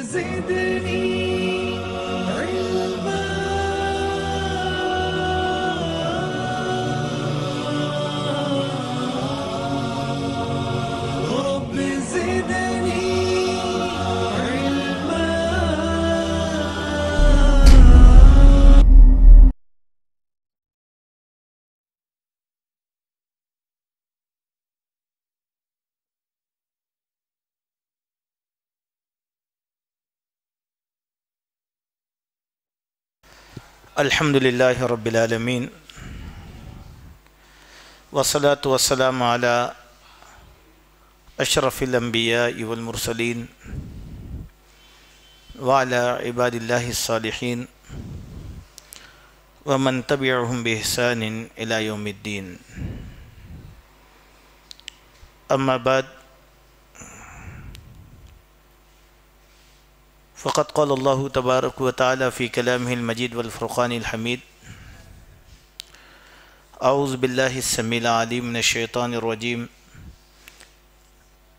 زدني علما رب زدني علما. الحمد للہ رب العالمین والصلاة والسلام علی اشرف الانبیاء والمرسلین وعلی عباد اللہ الصالحین ومن تبعهم بإحسان الی یوم الدین. اما بعد فقد قال اللہ تبارک و تعالی فی کلامہ المجید والفرقان الحمید. اعوذ باللہ السمیع العلیم من الشیطان الرجیم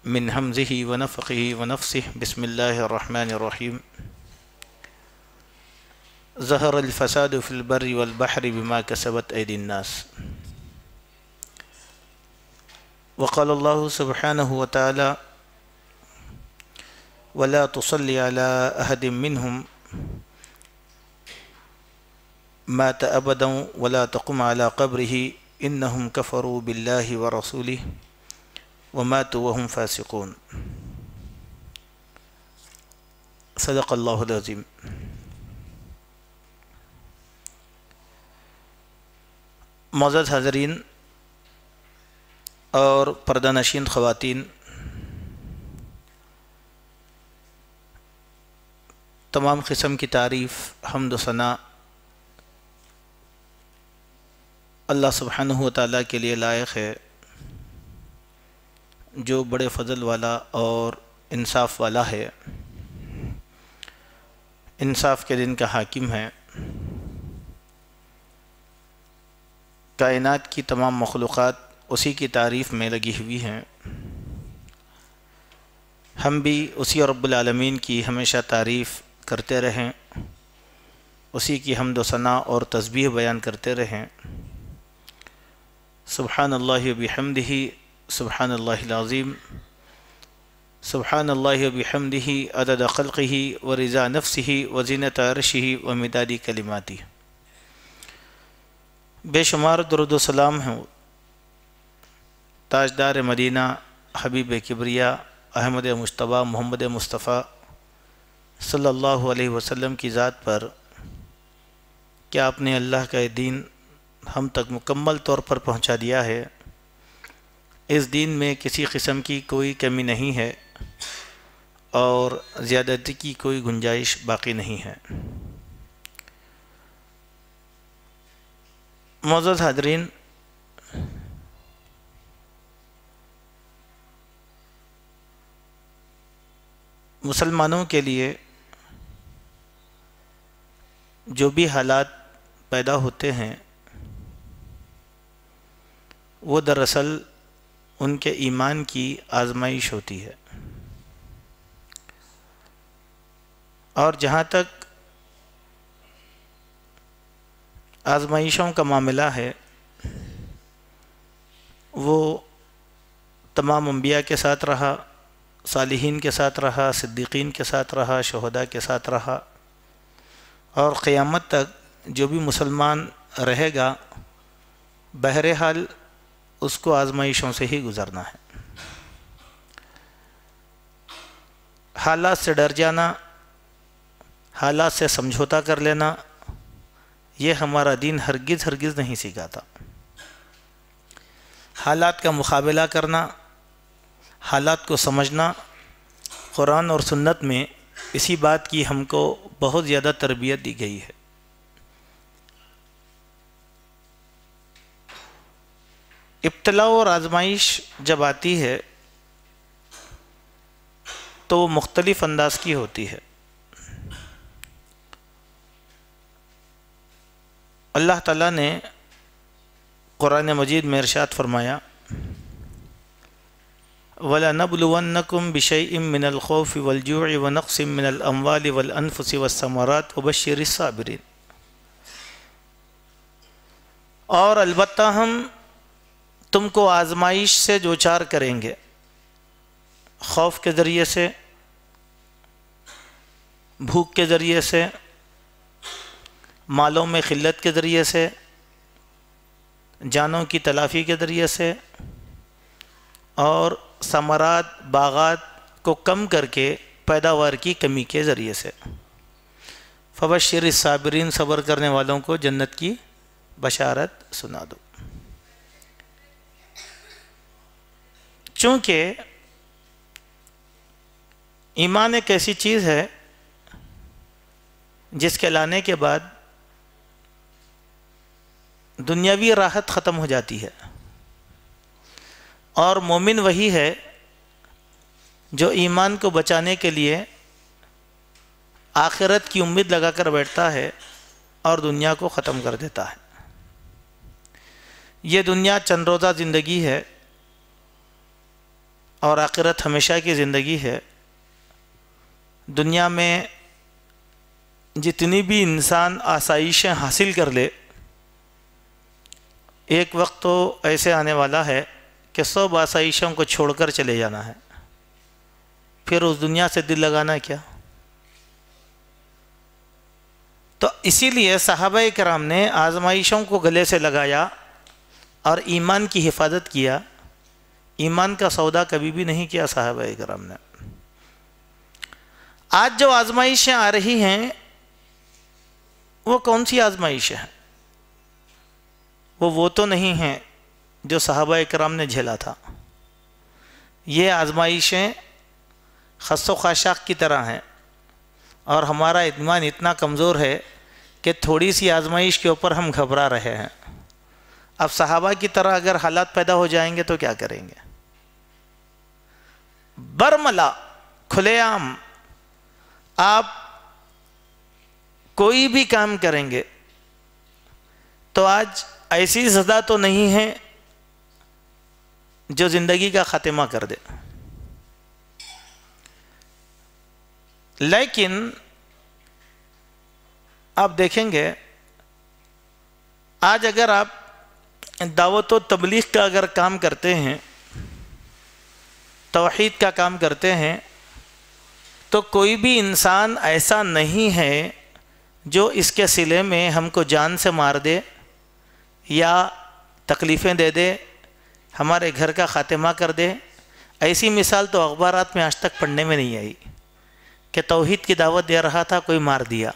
من ہمزہ ونفخہ ونفثہ. بسم اللہ الرحمن الرحیم. ظہر الفساد فی البر والبحر بما کسبت ایدی الناس. وقال اللہ سبحانہ وتعالی ولا تصلی علی احد منہم مات ابدا ولا تقم علی قبرہ انہم کفروا باللہ ورسولہ وماتوا وهم فاسقون. صدق اللہ العظیم. معزز حاضرین اور پردہ نشین خواتین، تمام قسم کی تعریف، حمد و ثنا اللہ سبحانہ و تعالیٰ کے لیے لائق ہے، جو بڑے فضل والا اور انصاف والا ہے، انصاف کے دن کا حاکم ہے. کائنات کی تمام مخلوقات اسی کی تعریف میں لگی ہوئی ہیں. ہم بھی اسی رب العالمین کی ہمیشہ تعریف کرتے رہیں، اسی کی حمد و ثنا اور تسبیح بیان کرتے رہیں. سبحان اللہ وبحمدہ سبحان اللہ العظیم. سبحان اللہ وبحمدہ عدد خلقہ ورضا نفسہ وزینۃ عرشہ ومداد کلماتہ. بے شمار درود و سلام ہوں تاجدار مدینہ حبیب کبریا احمد مجتبیٰ محمد مصطفیٰ صلی اللہ علیہ وسلم کی ذات پر، کہ آپ نے اللہ کا یہ دین ہم تک مکمل طور پر پہنچا دیا ہے. اس دین میں کسی قسم کی کوئی کمی نہیں ہے اور زیادتی کی کوئی گنجائش باقی نہیں ہے. معزز حاضرین، مسلمانوں کے لیے جو بھی حالات پیدا ہوتے ہیں وہ دراصل ان کے ایمان کی آزمائش ہوتی ہے. اور جہاں تک آزمائشوں کا معاملہ ہے، وہ تمام انبیاء کے ساتھ رہا، صالحین کے ساتھ رہا، صدیقین کے ساتھ رہا، شہداء کے ساتھ رہا، اور قیامت تک جو بھی مسلمان رہے گا بہرحال اس کو آزمائشوں سے ہی گزرنا ہے. حالات سے ڈر جانا، حالات سے سمجھوتا کر لینا، یہ ہمارا دین ہرگز نہیں سکھاتا. حالات کا مقابلہ کرنا، حالات کو سمجھنا، قرآن اور سنت میں اسی بات کی ہم کو بہت زیادہ تربیت دی گئی ہے. ابتلا اور آزمائش جب آتی ہے تو وہ مختلف انداز کی ہوتی ہے. اللہ تعالیٰ نے قرآن مجید میں ارشاد فرمایا وَلَنَبْلُوَنَّكُمْ بِشَيْءٍ مِّنَ الْخَوْفِ وَالْجُوعِ وَنَقْصٍ مِّنَ الْأَمْوَالِ وَالْأَنفُسِ وَالثَّمَرَاتِ وَبَشِّرِ الصَّابِرِينَ۔ اور البتہ ہم تم کو آزمائش سے دوچار کریں گے، خوف کے ذریعے سے، بھوک کے ذریعے سے، مالوں میں قلت کے ذریعے سے، جانوں کی تلافی کے ذریعے سے، اور ثمرات باغات کو کم کر کے پیداوار کی کمی کے ذریعے سے۔ فبشر الصابرین، صبر کرنے والوں کو جنت کی بشارت سنا دو۔ چونکہ ایمان ایک ایسی چیز ہے جس کے لانے کے بعد دنیاوی راحت ختم ہو جاتی ہے، اور مومن وہی ہے جو ایمان کو بچانے کے لیے آخرت کی امید لگا کر بیٹھتا ہے اور دنیا کو ختم کر دیتا ہے۔ یہ دنیا چند روزہ زندگی ہے اور آخرت ہمیشہ کی زندگی ہے۔ دنیا میں جتنی بھی انسان آسائشیں حاصل کر لے، ایک وقت تو ایسے آنے والا ہے کہ سب آسائشوں کو چھوڑ کر چلے جانا ہے، پھر اس دنیا سے دل لگانا کیا؟ تو اسی لیے صحابہ کرام نے آزمائشوں کو گلے سے لگایا اور ایمان کی حفاظت کیا۔ ایمان کا سودا کبھی بھی نہیں کیا صحابہ کرام نے۔ آج جو آزمائشیں آ رہی ہیں وہ کون سی آزمائشیں ہیں؟ وہ تو نہیں ہیں جو صحابہ کرام نے جھیلا تھا۔ یہ آزمائشیں خس و خاشاک کی طرح ہیں، اور ہمارا ایمان اتنا کمزور ہے کہ تھوڑی سی آزمائش کے اوپر ہم گھبرا رہے ہیں۔ اب صحابہ کی طرح اگر حالات پیدا ہو جائیں گے تو کیا کریں گے؟ برملا کھلے عام آپ کوئی بھی کام کریں گے تو آج ایسی سزا تو نہیں ہے جو زندگی کا خاتمہ کر دے، لیکن آپ دیکھیں گے آج اگر آپ دعوت و تبلیغ کا اگر کام کرتے ہیں، توحید کا کام کرتے ہیں، تو کوئی بھی انسان ایسا نہیں ہے جو اس کے صلے میں ہم کو جان سے مار دے یا تکلیفیں دے دے، ہمارے گھر کا خاتمہ کر دے۔ ایسی مثال تو اخبارات میں آج تک پڑھنے میں نہیں آئی کہ توحید کی دعوت دے رہا تھا کوئی مار دیا،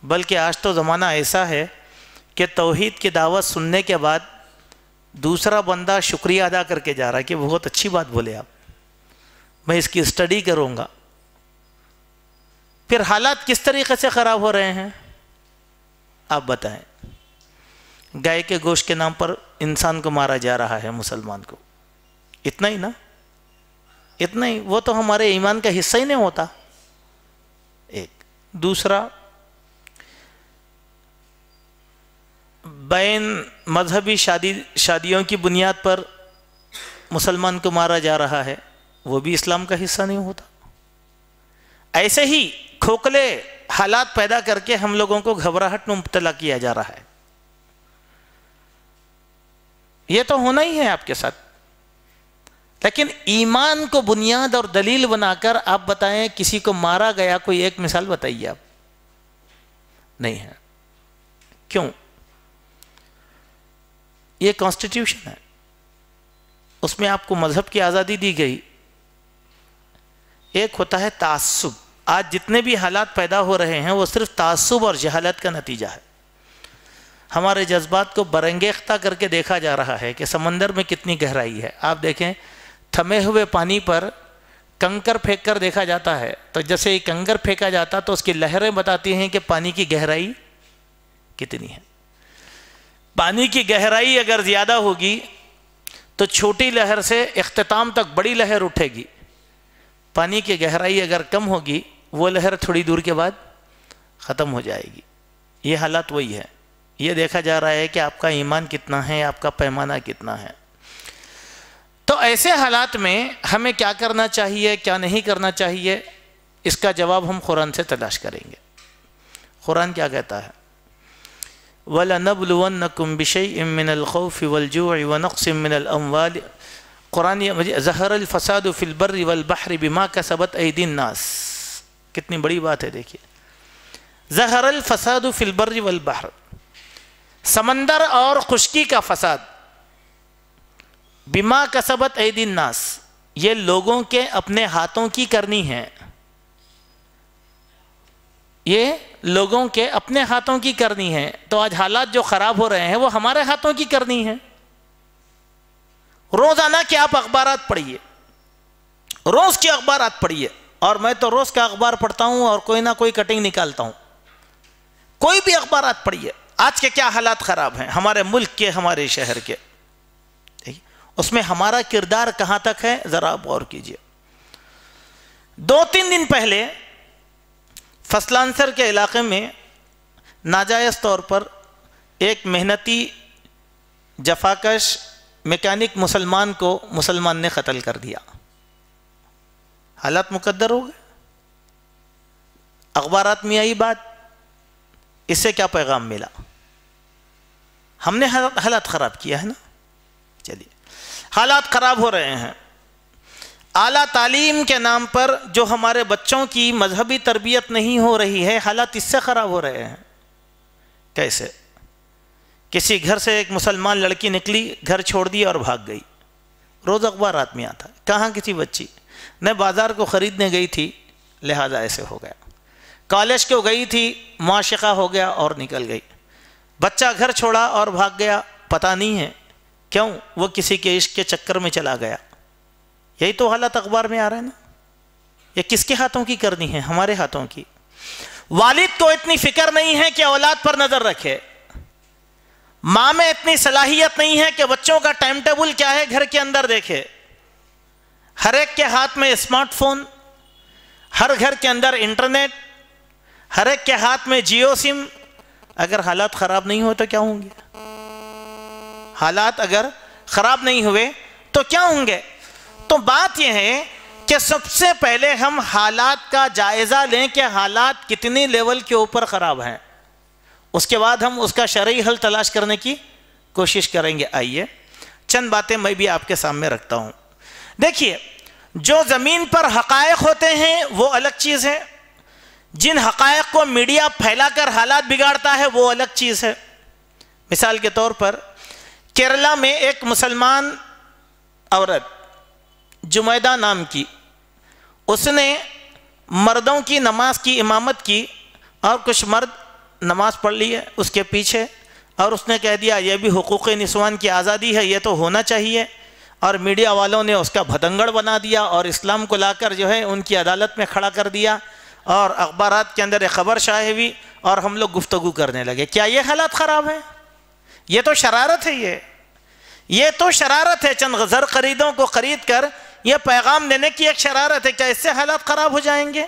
بلکہ آج تو زمانہ ایسا ہے کہ توحید کی دعوت سننے کے بعد دوسرا بندہ شکریہ ادا کر کے جا رہا ہے کہ بہت اچھی بات بولے آپ، میں اس کی اسٹڈی کروں گا۔ پھر حالات کس طریقے سے خراب ہو رہے ہیں آپ بتائیں؟ گائے کے گوشت کے نام پر انسان کو مارا جا رہا ہے، مسلمان کو۔ اتنا ہی نا، اتنا ہی، وہ تو ہمارے ایمان کا حصہ ہی نہیں ہوتا۔ ایک دوسرا، بین مذہبی شادیوں کی بنیاد پر مسلمان کو مارا جا رہا ہے، وہ بھی اسلام کا حصہ نہیں ہوتا۔ ایسے ہی کھوکھلے حالات پیدا کر کے ہم لوگوں کو گھبراہٹ میں مبتلا کیا جا رہا ہے۔ یہ تو ہونا ہی ہے آپ کے ساتھ، لیکن ایمان کو بنیاد اور دلیل بنا کر آپ بتائیں کسی کو مارا گیا، کوئی ایک مثال بتائیے آپ۔ نہیں ہے۔ کیوں؟ یہ کانسٹیٹیوشن ہے، اس میں آپ کو مذہب کی آزادی دی گئی۔ ایک ہوتا ہے تعصب۔ آج جتنے بھی حالات پیدا ہو رہے ہیں وہ صرف تعصب اور جہالت کا نتیجہ ہے۔ ہمارے جذبات کو برانگیختہ کر کے دیکھا جا رہا ہے کہ سمندر میں کتنی گہرائی ہے۔ آپ دیکھیں تھمے ہوئے پانی پر کنکر پھینک کر دیکھا جاتا ہے، تو جیسے ہی کنکر پھینکا جاتا تو اس کی لہریں بتاتی ہیں کہ پانی کی گہرائی کتنی ہے۔ پانی کی گہرائی اگر زیادہ ہوگی تو چھوٹی لہر سے اختتام تک بڑی لہر اٹھے گی۔ پانی کی گہرائی اگر کم ہوگی وہ لہر تھوڑی دور کے بعد ختم ہو جائے گی۔ یہ حالات وہی ہے۔ یہ دیکھا جا رہا ہے کہ آپ کا ایمان کتنا ہے، آپ کا پیمانہ کتنا ہے۔ تو ایسے حالات میں ہمیں کیا کرنا چاہیے کیا نہیں کرنا چاہیے، اس کا جواب ہم قرآن سے تلاش کریں گے۔ قرآن کیا کہتا ہے؟ وَلَنَبْلُوَنَّكُمْ بِشَيْءٍ مِّنَ الْخَوْفِ وَالْجُوعِ وَنَقْصٍ مِّنَ الْأَمْوَالِ، قرآن ظَهَرَ الْفَسَادُ فِي الْبَرِّ وَالْبَحْرِ بِمَا كَسَبَتْ أَيْدِي النَّاسِ، کتنی بڑی بات ہے دیکھیے، ظَهَرَ الْفَسَادُ فِي الْبَرِّ وَالْبَحْرِ، سمندر اور خشکی کا فساد، بِمَا كَسَبَتْ أَيْدِي النَّاسِ، یہ لوگوں کے اپنے ہاتھوں کی کرنی ہے، یہ لوگوں کے اپنے ہاتھوں کی کرنی ہے۔ تو آج حالات جو خراب ہو رہے ہیں وہ ہمارے ہاتھوں کی کرنی ہے۔ روزانہ کے آپ اخبارات پڑھیے، روز کے اخبارات پڑھیے، اور میں تو روز کا اخبار پڑھتا ہوں اور کوئی نہ کوئی کٹنگ نکالتا ہوں، کوئی بھی اخبارات پڑھیے، آج کے کیا حالات خراب ہیں ہمارے ملک کے، ہمارے شہر کے، اس میں ہمارا کردار کہاں تک ہے ذرا آپ غور کیجئے۔ 2-3 دن پہلے فصلانسر کے علاقے میں ناجائز طور پر ایک محنتی جفاکش میکینک مسلمان کو مسلمان نے قتل کر دیا۔ حالات مقدر ہو گئے، اخبارات میں آئی بات، اس سے کیا پیغام ملا؟ ہم نے حالات خراب کیا ہے نا۔ چلیے، حالات خراب ہو رہے ہیں، اعلیٰ تعلیم کے نام پر جو ہمارے بچوں کی مذہبی تربیت نہیں ہو رہی ہے، حالات اس سے خراب ہو رہے ہیں۔ کیسے؟ کسی گھر سے ایک مسلمان لڑکی نکلی، گھر چھوڑ دی اور بھاگ گئی، روز اخبارات میں آتا ہے۔ کہاں کسی بچی نے بازار کو خریدنے گئی تھی لہذا ایسے ہو گیا، کالج کو گئی تھی معاشقہ ہو گیا اور نکل گئی، بچہ گھر چھوڑا اور بھاگ گیا، پتہ نہیں ہے کیوں، وہ کسی کے عشق کے چکر میں چلا گیا۔ یہی تو حالت اخبار میں آ رہا ہے نا۔ یہ کس کے ہاتھوں کی کرنی ہے؟ ہمارے ہاتھوں کی۔ والد کو اتنی فکر نہیں ہے کہ اولاد پر نظر رکھے، ماں میں اتنی صلاحیت نہیں ہے کہ بچوں کا ٹائم ٹیبل کیا ہے گھر کے اندر دیکھے۔ ہر ایک کے ہاتھ میں اسمارٹ فون، ہر گھر کے اندر انٹرنیٹ، ہر ایک کے ہاتھ میں جیو سم۔ اگر حالات خراب نہیں ہوئے تو کیا ہوں گے؟ حالات اگر خراب نہیں ہوئے تو کیا ہوں گے؟ تو بات یہ ہے کہ سب سے پہلے ہم حالات کا جائزہ لیں کہ حالات کتنی لیول کے اوپر خراب ہیں، اس کے بعد ہم اس کا شرعی حل تلاش کرنے کی کوشش کریں گے۔ آئیے چند باتیں میں بھی آپ کے سامنے رکھتا ہوں۔ دیکھیے، جو زمین پر حقائق ہوتے ہیں وہ الگ چیز ہے، جن حقائق کو میڈیا پھیلا کر حالات بگاڑتا ہے وہ الگ چیز ہے۔ مثال کے طور پر کیرلا میں ایک مسلمان عورت جمیدہ نام کی، اس نے مردوں کی نماز کی امامت کی اور کچھ مرد نماز پڑھ لی ہے اس کے پیچھے، اور اس نے کہہ دیا یہ بھی حقوق نسوان کی آزادی ہے، یہ تو ہونا چاہیے، اور میڈیا والوں نے اس کا بھدنگڑ بنا دیا اور اسلام کو لا کر جو ہے ان کی عدالت میں کھڑا کر دیا، اور اخبارات کے اندر ایک خبر شائع ہوئی اور ہم لوگ گفتگو کرنے لگے۔ کیا یہ حالات خراب ہیں؟ یہ تو شرارت ہے، یہ تو شرارت ہے، چند زر خریدوں کو خرید کر یہ پیغام دینے کی ایک شرارت ہے۔ کیا اس سے حالات خراب ہو جائیں گے؟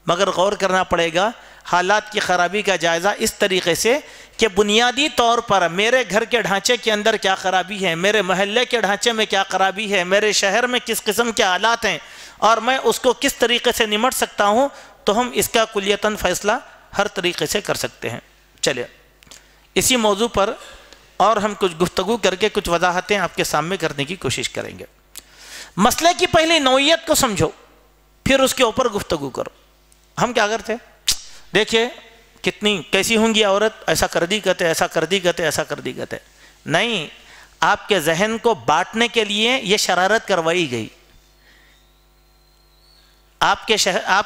مگر غور کرنا پڑے گا حالات کی خرابی کا جائزہ اس طریقے سے کہ بنیادی طور پر میرے گھر کے ڈھانچے کے اندر کیا خرابی ہے، میرے محلے کے ڈھانچے میں کیا خرابی ہے، میرے شہر میں کس قسم کے حالات ہیں، اور میں اس کو کس طریقے سے نمٹ سکتا ہوں، تو ہم اس کا کلیتاً فیصلہ ہر طریقے سے کر سکتے ہیں۔ چلے اسی موضوع پر اور ہم کچھ گفتگو کر کے کچھ وضاحتیں آپ کے سامنے کرنے کی کوشش کریں گے۔ مسئلے کی پہلی نوعیت کو سمجھو، پھر اس کے اوپر گفتگو کرو۔ ہم کیا کرتے؟ دیکھیں کتنی کیسی ہوں گی عورت، ایسا کر دی کہتے، ایسا کر دی کہتے، ایسا کر دی کہتے۔ نہیں، آپ کے ذہن کو بانٹنے کے لیے یہ شرارت کروائی گئی، آپ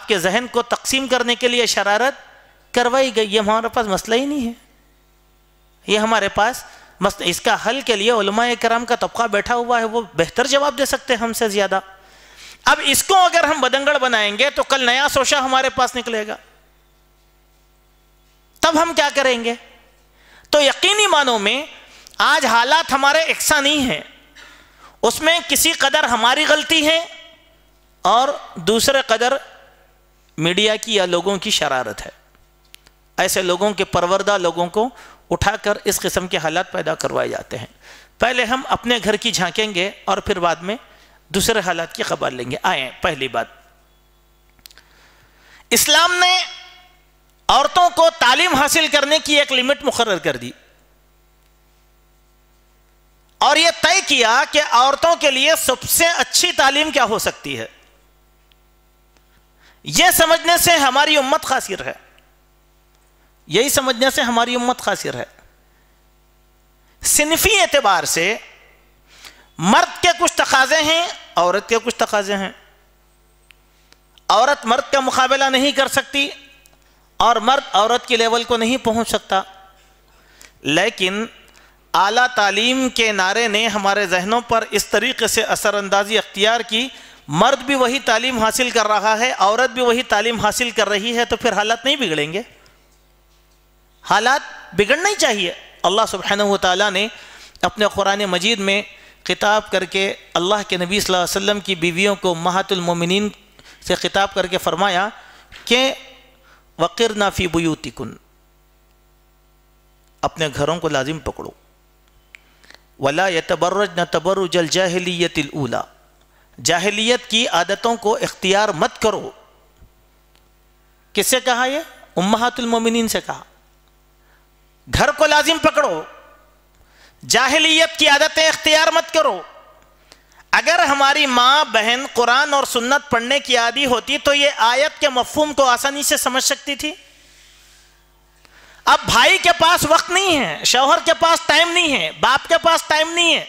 کے ذہن کو تقسیم کرنے کے لیے شرارت کروائی گئی۔ یہ ہمارے پاس مسئلہ ہی نہیں ہے، یہ ہمارے پاس اس کا حل کے لیے علماء کرام کا طبقہ بیٹھا ہوا ہے، وہ بہتر جواب دے سکتے ہیں ہم سے زیادہ۔ اب اس کو اگر ہم بدنگڑ بنائیں گے تو کل نیا سوشا ہمارے پاس نکلے گا، تب ہم کیا کریں گے؟ تو یقینی معنوں میں آج حالات ہمارے یکساں نہیں ہیں، اس میں کسی قدر ہماری غلطی ہے اور دوسرے قدر میڈیا کی یا لوگوں کی شرارت ہے۔ ایسے لوگوں کے پروردہ لوگوں کو اٹھا کر اس قسم کے حالات پیدا کروائے جاتے ہیں۔ پہلے ہم اپنے گھر کی جھانکیں گے اور پھر بعد میں دوسرے حالات کی خبر لیں گے. آئیں پہلی بات، اسلام نے عورتوں کو تعلیم حاصل کرنے کی ایک لمٹ مقرر کر دی اور یہ طے کیا کہ عورتوں کے لیے سب سے اچھی تعلیم کیا ہو سکتی ہے. یہ سمجھنے سے ہماری امت خاسر ہے، یہی سمجھنے سے ہماری امت خاسر ہے. صنفی اعتبار سے مرد کے کچھ تقاضے ہیں، عورت کے کچھ تقاضے ہیں. عورت مرد کا مقابلہ نہیں کر سکتی اور مرد عورت کے لیول کو نہیں پہنچ سکتا. لیکن اعلیٰ تعلیم کے نعرے نے ہمارے ذہنوں پر اس طریقے سے اثر اندازی اختیار کی، مرد بھی وہی تعلیم حاصل کر رہا ہے، عورت بھی وہی تعلیم حاصل کر رہی ہے، تو پھر حالات نہیں بگڑیں گے؟ حالات بگڑنا ہی چاہیے. اللہ سبحانہ وتعالیٰ نے اپنے قرآن مجید میں خطاب کر کے اللہ کے نبی صلی اللہ علیہ وسلم کی بیویوں کو امہات المومنین سے خطاب کر کے فرمایا کہ وَقِرْنَا فِي بُيُوتِكُنْ، اپنے گھروں کو لازم پکڑو. وَلَا يَتَبَرَّجْنَ تَبَرُّجَ الْجَاهِلِيَّةِ الْأُولَى، جاہلیت کی عادتوں کو اختیار مت کرو. کس سے کہا یہ؟ امہات المومنین سے کہا. گھر کو لازم پکڑو، جاہلیت کی عادتیں اختیار مت کرو. اگر ہماری ماں بہن قرآن اور سنت پڑھنے کی عادی ہوتی تو یہ آیت کے مفہوم کو آسانی سے سمجھ سکتی تھی. اب بھائی کے پاس وقت نہیں ہے، شوہر کے پاس ٹائم نہیں ہے، باپ کے پاس ٹائم نہیں ہے.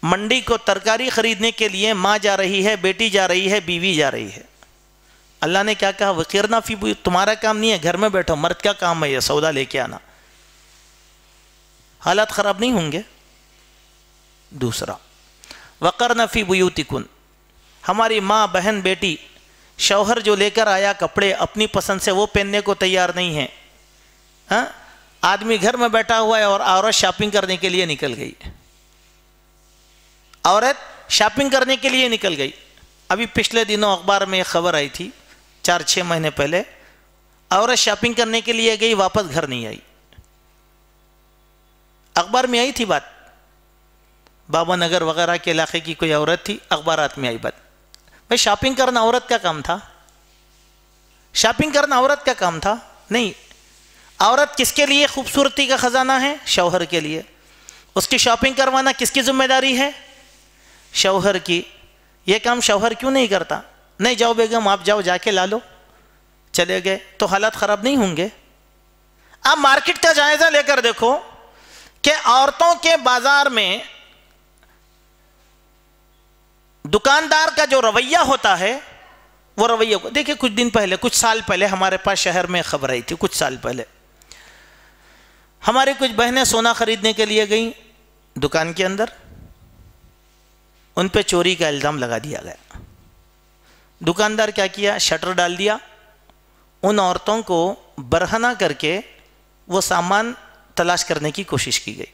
منڈی کو ترکاری خریدنے کے لیے ماں جا رہی ہے، بیٹی جا رہی ہے، بیوی جا رہی ہے. اللہ نے کیا کہا؟ وَقِرْنَا فِي بُيُوتِكُنْ، تمہارا کام نہیں ہے، گھر میں بیٹھو، مرد کا کام ہے یہ سودا لے کے آنا. حالات خراب نہیں ہوں گے؟ دوسرا، وَقَرْنَ فِي بُيُوتِكُنْ، ہماری ماں بہن بیٹی شوہر جو لے کر آیا کپڑے اپنی پسند سے وہ پہننے کو تیار نہیں ہے. ہاں، آدمی گھر میں بیٹھا ہوا ہے اور عورت شاپنگ کرنے کے لیے نکل گئی. عورت شاپنگ کرنے کے لیے نکل گئی. ابھی پچھلے دنوں اخبار میں ایک خبر آئی تھی، 4-6 مہینے پہلے، عورت شاپنگ کرنے کے لیے گئی، واپس گھر نہیں آئی. اخبار میں آئی تھی بات، بابا نگر وغیرہ کے علاقے کی کوئی عورت تھی، اخبارات میں آئی بات. بھائی شاپنگ کرنا عورت کا کام تھا؟ شاپنگ کرنا عورت کا کام تھا؟ نہیں. عورت کس کے لیے خوبصورتی کا خزانہ ہے؟ شوہر کے لیے. اس کی شاپنگ کروانا کس کی ذمہ داری ہے؟ شوہر کی. یہ کام شوہر کیوں نہیں کرتا؟ نہیں، جاؤ بیگم آپ جاؤ، جا کے لا لو. چلے گئے تو حالات خراب نہیں ہوں گے؟ آپ مارکیٹ کا جائزہ لے کر دیکھو کہ عورتوں کے بازار میں دکاندار کا جو رویہ ہوتا ہے، وہ رویہ کو دیکھیں. کچھ دن پہلے، کچھ سال پہلے ہمارے پاس شہر میں خبر آئی تھی. کچھ سال پہلے ہماری کچھ بہنیں سونا خریدنے کے لیے گئیں دکان کے اندر، ان پہ چوری کا الزام لگا دیا گیا. دکاندار کیا کیا؟ شٹر ڈال دیا. ان عورتوں کو برہنہ کر کے وہ سامان تلاش کرنے کی کوشش کی گئی.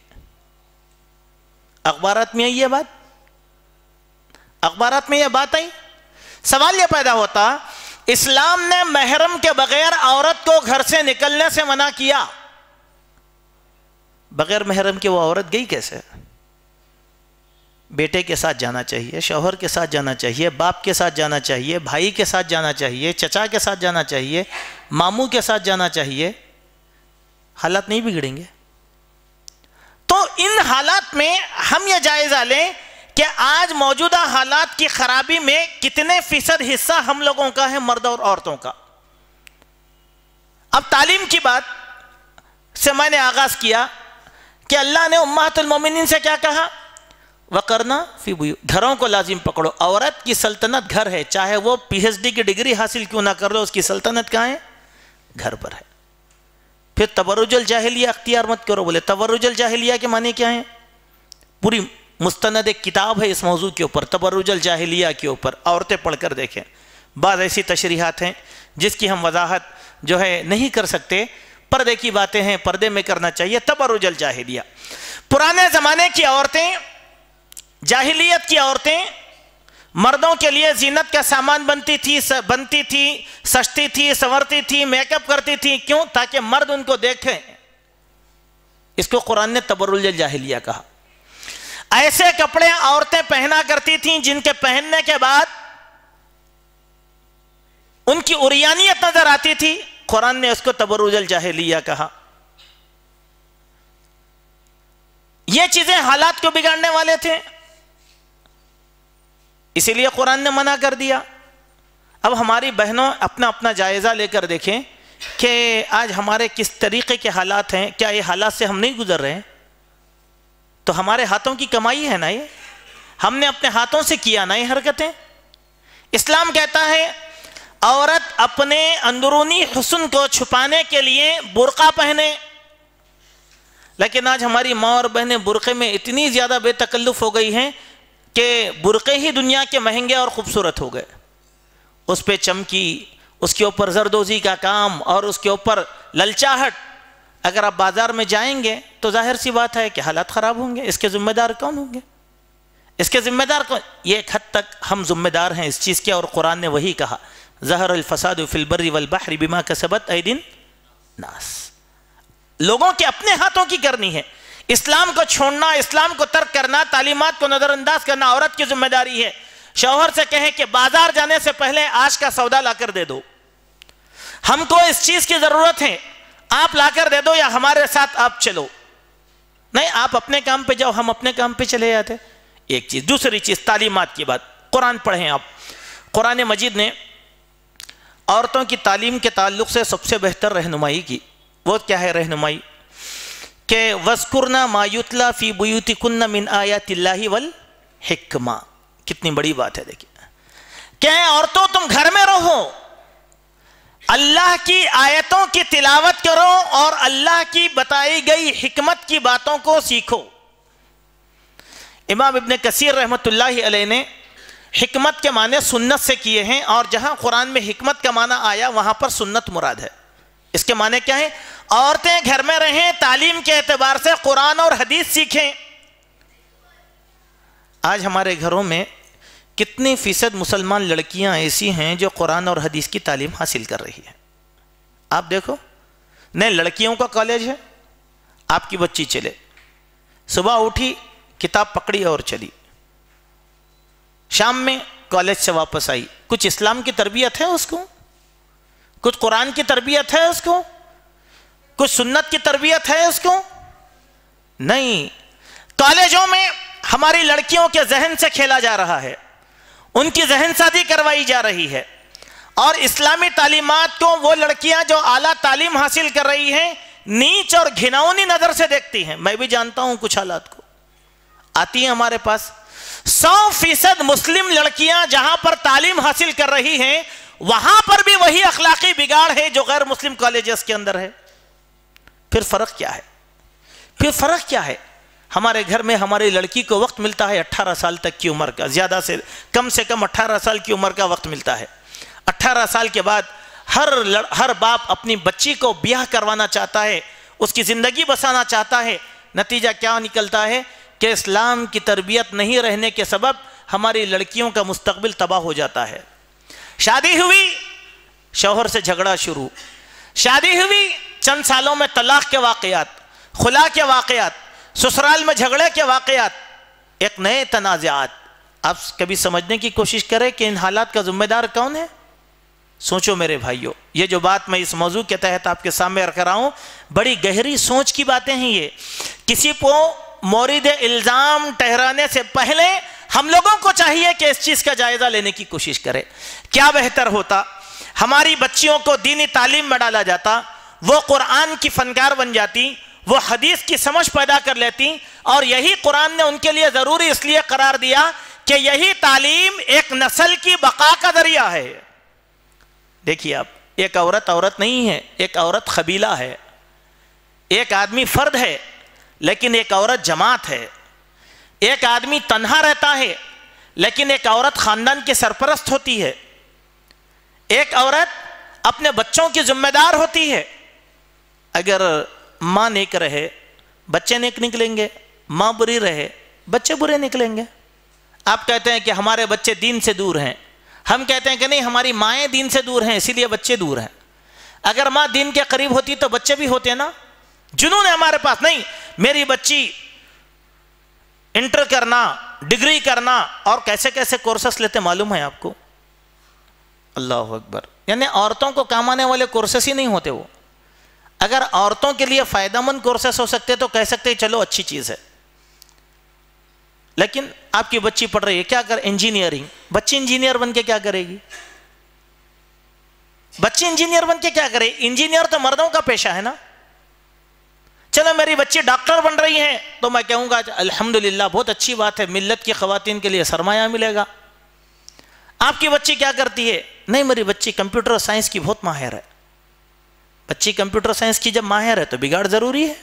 اخبارات میں آئی یہ بات، اخبارات میں یہ بات آئی. سوال یہ پیدا ہوتا، اسلام نے محرم کے بغیر عورت کو گھر سے نکلنے سے منع کیا، بغیر محرم کے وہ عورت گئی کیسے؟ بیٹے کے ساتھ جانا چاہیے، شوہر کے ساتھ جانا چاہیے، باپ کے ساتھ جانا چاہیے، بھائی کے ساتھ جانا چاہیے، چچا کے ساتھ جانا چاہیے، ماموں کے ساتھ جانا چاہیے. حالات نہیں بگڑیں گے؟ تو ان حالات میں ہم یہ جائزہ لیں کہ آج موجودہ حالات کی خرابی میں کتنے فیصد حصہ ہم لوگوں کا ہے، مرد اور عورتوں کا. اب تعلیم کی بات سے میں نے آغاز کیا کہ اللہ نے امہات المومنین سے کیا کہا؟ وَقَرْنَا فِي بُيُوتِكُنْ، گھروں کو لازم پکڑو. عورت کی سلطنت گھر ہے، چاہے وہ PhD کی ڈگری حاصل کیوں نہ کر لو، اس کی سلطنت کہاں ہے؟ گھر پر ہے. پھر تبرج الجاہلیہ اختیار مت کرو. بولے تبرج الجاہلیہ کے معنی کیا ہیں؟ پوری مستند ایک کتاب ہے اس موضوع کے اوپر، تبرج الجاہلیہ کے اوپر. عورتیں پڑھ کر دیکھیں. بعض ایسی تشریحات ہیں جس کی ہم وضاحت جو ہے نہیں کر سکتے، پردے کی باتیں ہیں، پردے میں کرنا چاہیے. تبرج الجاہلیہ، پرانے زمانے کی عورتیں، جاہلیت کی عورتیں مردوں کے لیے زینت کا سامان بنتی تھی، سجتی تھی، سنورتی تھی، میک اپ کرتی تھی. کیوں؟ تاکہ مرد ان کو دیکھیں. اس کو قرآن نے تبرج الجاہلیہ کہا. ایسے کپڑے عورتیں پہنا کرتی تھیں جن کے پہننے کے بعد ان کی عریانیت نظر آتی تھی. قرآن نے اس کو تبرج الجاہلیہ کہا. یہ چیزیں حالات کو بگاڑنے والے تھے, اسی لیے قرآن نے منع کر دیا. اب ہماری بہنوں اپنا اپنا جائزہ لے کر دیکھیں کہ آج ہمارے کس طریقے کے حالات ہیں. کیا یہ حالات سے ہم نہیں گزر رہے ہیں؟ تو ہمارے ہاتھوں کی کمائی ہے نا, یہ ہم نے اپنے ہاتھوں سے کیا نا یہ حرکتیں. اسلام کہتا ہے عورت اپنے اندرونی حسن کو چھپانے کے لیے برقع پہنے, لیکن آج ہماری ماں اور بہنیں برقعے میں اتنی زیادہ بے تکلف ہو گئی ہیں کہ برقعے ہی دنیا کے مہنگے اور خوبصورت ہو گئے. اس پہ چمکی, اس کے اوپر زردوزی کا کام اور اس کے اوپر للچاہٹ. اگر آپ بازار میں جائیں گے تو ظاہر سی بات ہے کہ حالات خراب ہوں گے. اس کے ذمہ دار کون ہوں گے؟ اس کے ذمہ دار کون؟ یہ ایک حد تک ہم ذمہ دار ہیں اس چیز کے, اور قرآن نے وہی کہا ظہر الفساد فی البر والبحر بما کسبت ایدی الناس. لوگوں کے اپنے ہاتھوں کی کرنی ہے. اسلام کو چھوڑنا, اسلام کو ترک کرنا, تعلیمات کو نظر انداز کرنا عورت کی ذمہ داری ہے. شوہر سے کہیں کہ بازار جانے سے پہلے آج کا سودا لا کر دے دو, ہم کو اس چیز کی ضرورت ہے, آپ لا کر دے دو یا ہمارے ساتھ آپ چلو. نہیں, آپ اپنے کام پہ جاؤ, ہم اپنے کام پہ چلے جاتے. ایک چیز. دوسری چیز تعلیمات کی بات. قرآن پڑھیں آپ. قرآن مجید نے عورتوں کی تعلیم کے تعلق سے سب سے بہتر رہنمائی کی. وہ کیا ہے رہنمائی؟ کہ وَذْكُرْنَا مَا يُتْلَى فِي بُيُوتِكُنَّ مِنْ آيَاتِ اللَّهِ وَالْحِكْمَةِ. کتنی بڑی بات ہے دیکھیں کہ عورتوں تم گھر میں رہو, اللہ کی آیتوں کی تلاوت کرو اور اللہ کی بتائی گئی حکمت کی باتوں کو سیکھو. امام ابن کثیر رحمت اللہ علیہ نے حکمت کے معنی سنت سے کیے ہیں, اور جہاں قرآن میں حکمت کا معنی آیا وہاں پر سنت مراد ہے. اس کے معنی کیا ہے؟ عورتیں گھر میں رہیں, تعلیم کے اعتبار سے قرآن اور حدیث سیکھیں. آج ہمارے گھروں میں کتنی فیصد مسلمان لڑکیاں ایسی ہیں جو قرآن اور حدیث کی تعلیم حاصل کر رہی ہیں؟ آپ دیکھو. نہیں, لڑکیوں کا کالج ہے, آپ کی بچی چلے, صبح اٹھی کتاب پکڑی اور چلی, شام میں کالج سے واپس آئی. کچھ اسلام کی تربیت ہے اس کو؟ کچھ قرآن کی تربیت ہے اس کو؟ کچھ سنت کی تربیت ہے اس کو؟ نہیں. کالجوں میں ہماری لڑکیوں کے ذہن سے کھیلا جا رہا ہے, ان کی ذہن سازی کروائی جا رہی ہے, اور اسلامی تعلیمات کو وہ لڑکیاں جو اعلیٰ تعلیم حاصل کر رہی ہیں نیچ اور گھناؤنی نظر سے دیکھتی ہیں. میں بھی جانتا ہوں کچھ حالات کو, آتی ہیں ہمارے پاس. 100% مسلم لڑکیاں جہاں پر تعلیم حاصل کر رہی ہیں وہاں پر بھی وہی اخلاقی بگاڑ ہے جو غیر مسلم کالجز کے اندر ہے. پھر فرق کیا ہے؟ پھر فرق کیا ہے؟ ہمارے گھر میں ہماری لڑکی کو وقت ملتا ہے 18 سال تک کی عمر کا, زیادہ سے کم 18 سال کی عمر کا وقت ملتا ہے. 18 سال کے بعد ہر باپ اپنی بچی کو بیاہ کروانا چاہتا ہے, اس کی زندگی بسانا چاہتا ہے. نتیجہ کیا نکلتا ہے کہ اسلام کی تربیت نہیں رہنے کے سبب ہماری لڑکیوں کا مستقبل تباہ ہو جاتا ہے. شادی ہوئی, شوہر سے جھگڑا شروع. شادی ہوئی, چند سالوں میں طلاق کے واقعات, خلا کے واقعات, سسرال میں جھگڑے کے واقعات, ایک نئے تنازعات. آپ کبھی سمجھنے کی کوشش کریں کہ ان حالات کا ذمہ دار کون ہے؟ سوچو میرے بھائیوں, یہ جو بات میں اس موضوع کے تحت آپ کے سامنے رکھ رہا ہوں بڑی گہری سوچ کی باتیں ہیں. یہ کسی کو مورد الزام ٹھہرانے سے پہلے ہم لوگوں کو چاہیے کہ اس چیز کا جائزہ لینے کی کوشش کرے. کیا بہتر ہوتا ہماری بچیوں کو دینی تعلیم میں ڈالا جاتا, وہ قرآن کی فنکار بن جاتی, وہ حدیث کی سمجھ پیدا کر لیتی, اور یہی قرآن نے ان کے لیے ضروری اس لیے قرار دیا کہ یہی تعلیم ایک نسل کی بقا کا ذریعہ ہے. دیکھیے آپ, ایک عورت نہیں ہے, ایک عورت قبیلہ ہے. ایک آدمی فرد ہے لیکن ایک عورت جماعت ہے. ایک آدمی تنہا رہتا ہے لیکن ایک عورت خاندان کے سرپرست ہوتی ہے. ایک عورت اپنے بچوں کی ذمہ دار ہوتی ہے. اگر ماں نیک رہے بچے نیک نکلیں گے, ماں بری رہے بچے برے نکلیں گے. آپ کہتے ہیں کہ ہمارے بچے دین سے دور ہیں, ہم کہتے ہیں کہ نہیں, ہماری مائیں دین سے دور ہیں اسی لیے بچے دور ہیں. اگر ماں دین کے قریب ہوتی تو بچے بھی ہوتے نا. جنون ہے ہمارے پاس. نہیں, میری بچی انٹر کرنا، ڈگری کرنا، اور کیسے کیسے کورسز لیتے معلوم ہے آپ کو؟ اللہ اکبر. یعنی عورتوں کو کام آنے والے کورسز ہی نہیں ہوتے وہ. اگر عورتوں کے لیے فائدہ مند کورسز ہو سکتے تو کہہ سکتے چلو اچھی چیز ہے. لیکن آپ کی بچی پڑھ رہی ہے، کیا کر انجینئرنگ، بچی انجینئر بن کے کیا کرے گی؟ بچی انجینئر بن کے کیا کرے؟ انجینئر تو مردوں کا پیشہ ہے نا. چلو میری بچی ڈاکٹر بن رہی ہے تو میں کہوں گا الحمدللہ بہت اچھی بات ہے، ملت کی خواتین کے لیے سرمایہ ملے گا. آپ کی بچی کیا کرتی ہے؟ نہیں میری بچی کمپیوٹر سائنس کی بہت ماہر ہے. بچی کمپیوٹر سائنس کی جب ماہر ہے تو بگاڑ ضروری ہے،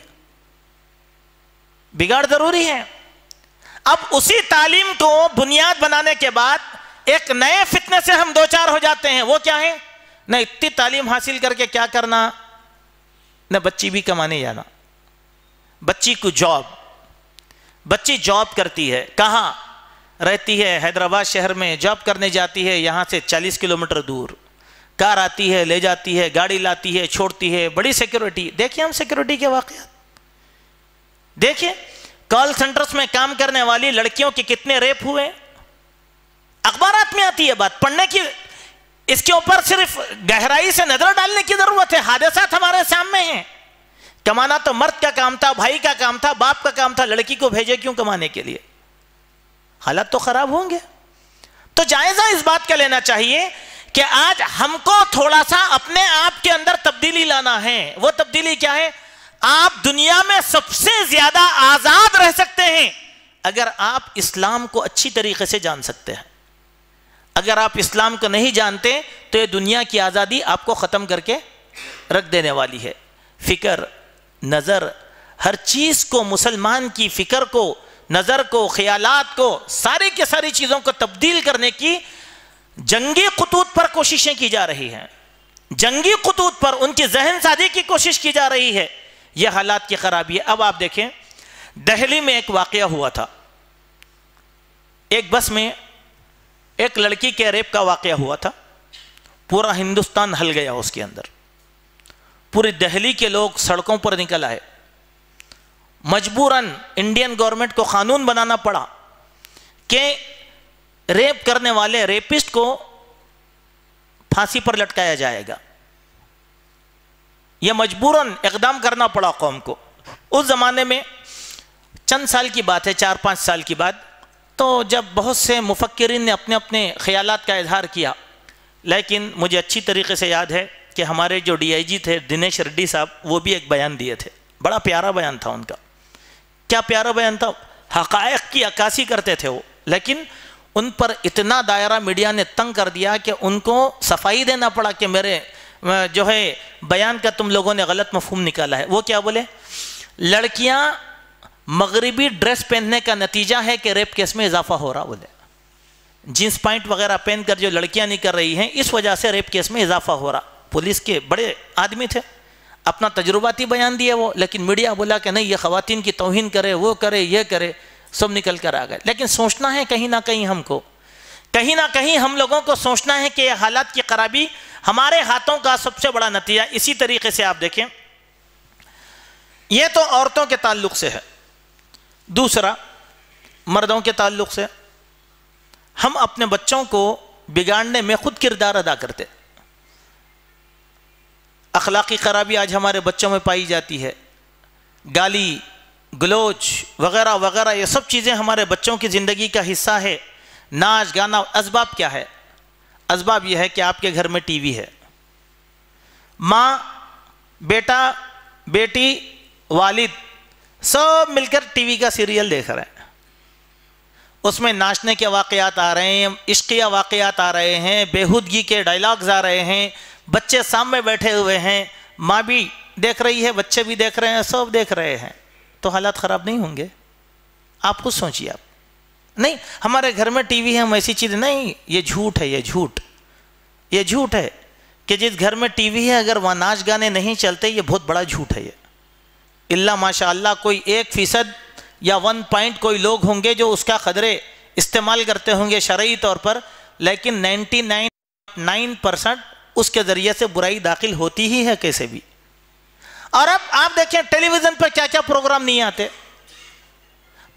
بگاڑ ضروری ہے. اب اسی تعلیم کو بنیاد بنانے کے بعد ایک نئے فتنے سے ہم دو چار ہو جاتے ہیں. وہ کیا ہے؟ نہ اتنی تعلیم حاصل کر کے کیا کرنا، نہ بچی بھی کمانے جانا. بچی کو جاب، بچی جاب کرتی ہے، کہاں رہتی ہے؟ حیدرآباد شہر میں جاب کرنے جاتی ہے، یہاں سے 40 کلومیٹر دور. کار آتی ہے، لے جاتی ہے، گاڑی لاتی ہے، چھوڑتی ہے، بڑی سیکیورٹی. دیکھیں ہم سیکیورٹی کے واقعات دیکھیں. کال سینٹرز میں کام کرنے والی لڑکیوں کے کتنے ریپ ہوئے، اخبارات میں آتی ہے بات. پڑھنے کی، اس کے اوپر صرف گہرائی سے نظر ڈالنے کی ضرورت ہے. حادثات ہمارے سامنے ہیں. کمانا تو مرد کا کام تھا، بھائی کا کام تھا، باپ کا کام تھا. لڑکی کو بھیجے کیوں کمانے کے لیے؟ حالات تو خراب ہوں گے. تو جائزہ اس بات کا لینا چاہیے کہ آج ہم کو تھوڑا سا اپنے آپ کے اندر تبدیلی لانا ہے. وہ تبدیلی کیا ہے؟ آپ دنیا میں سب سے زیادہ آزاد رہ سکتے ہیں اگر آپ اسلام کو اچھی طریقے سے جان سکتے ہیں. اگر آپ اسلام کو نہیں جانتے تو یہ دنیا کی آزادی آپ کو ختم کر کے رکھ دینے والی ہے. فکر، نظر، ہر چیز کو، مسلمان کی فکر کو، نظر کو، خیالات کو، ساری کی ساری چیزوں کو تبدیل کرنے کی جنگی خطوط پر کوششیں کی جا رہی ہیں. جنگی خطوط پر ان کی ذہن سازی کی کوشش کی جا رہی ہے. یہ حالات کی خرابی ہے. اب آپ دیکھیں دہلی میں ایک واقعہ ہوا تھا. ایک بس میں ایک لڑکی کے ریپ کا واقعہ ہوا تھا. پورا ہندوستان ہل گیا اس کے اندر. پوری دہلی کے لوگ سڑکوں پر نکل آئے. مجبوراً انڈین گورنمنٹ کو قانون بنانا پڑا کہ ریپ کرنے والے ریپسٹ کو پھانسی پر لٹکایا جائے گا. یہ مجبوراً اقدام کرنا پڑا قوم کو. اس زمانے میں چند سال کی بات ہے، 4-5 سال کی بات، تو جب بہت سے مفکرین نے اپنے اپنے خیالات کا اظہار کیا. لیکن مجھے اچھی طریقے سے یاد ہے کہ ہمارے جو DIG تھے دنیش ریڈی صاحب، وہ بھی ایک بیان دیے تھے. بڑا پیارا بیان تھا ان کا. کیا پیارا بیان تھا! حقائق کی عکاسی کرتے تھے وہ. لیکن ان پر اتنا دائرہ میڈیا نے تنگ کر دیا کہ ان کو صفائی دینا پڑا کہ میرے جو ہے بیان کا تم لوگوں نے غلط مفہوم نکالا ہے. وہ کیا بولے؟ لڑکیاں مغربی ڈریس پہننے کا نتیجہ ہے کہ ریپ کیس میں اضافہ ہو رہا. بولے جینس پینٹ وغیرہ پہن کر جو لڑکیاں نہیں کر رہی ہیں، اس وجہ سے ریپ کیس میں اضافہ ہو رہا. پولیس کے بڑے آدمی تھے، اپنا تجرباتی بیان دیے وہ. لیکن میڈیا بولا کہ نہیں، یہ خواتین کی توہین کرے، وہ کرے، یہ کرے. سب نکل کر آ گئے. لیکن سوچنا ہے کہیں نہ کہیں ہم کو، کہیں نہ کہیں ہم لوگوں کو سوچنا ہے کہ یہ حالات کی خرابی ہمارے ہاتھوں کا سب سے بڑا نتیجہ. اسی طریقے سے آپ دیکھیں، یہ تو عورتوں کے تعلق سے ہے. دوسرا مردوں کے تعلق سے، ہم اپنے بچوں کو بگاڑنے میں خود کردار ادا کرتے. اخلاقی خرابی آج ہمارے بچوں میں پائی جاتی ہے. گالی گلوچ وغیرہ وغیرہ، یہ سب چیزیں ہمارے بچوں کی زندگی کا حصہ ہے. ناچ گانا. اسباب کیا ہے؟ اسباب یہ ہے کہ آپ کے گھر میں ٹی وی ہے، ماں، بیٹا، بیٹی، والد سب مل کر ٹی وی کا سیریل دیکھ رہے ہیں. اس میں ناچنے کے واقعات آ رہے ہیں، عشقیہ واقعات آ رہے ہیں، بےہودگی کے ڈائلاگز آ رہے ہیں. بچے سامنے بیٹھے ہوئے ہیں، ماں بھی دیکھ رہی ہے، بچے بھی دیکھ رہے ہیں، سب دیکھ رہے ہیں. تو حالات خراب نہیں ہوں گے؟ آپ خود سوچیے. آپ نہیں ہمارے گھر میں ٹی وی ہے، ہم ایسی چیز نہیں. یہ جھوٹ ہے. یہ جھوٹ ہے کہ جس گھر میں ٹی وی ہے اگر وہاں ناچ گانے نہیں چلتے، یہ بہت بڑا جھوٹ ہے. یہ اللہ ماشاء اللہ کوئی 1% یا 1 پوائنٹ کوئی لوگ ہوں گے جو اس کا قدرے استعمال کرتے ہوں گے شرعی طور پر. لیکن 99.9% اس کے ذریعے سے برائی داخل ہوتی ہی ہے کیسے بھی. اور اب آپ دیکھیں ٹیلی ویژن پر کیا کیا پروگرام نہیں آتے.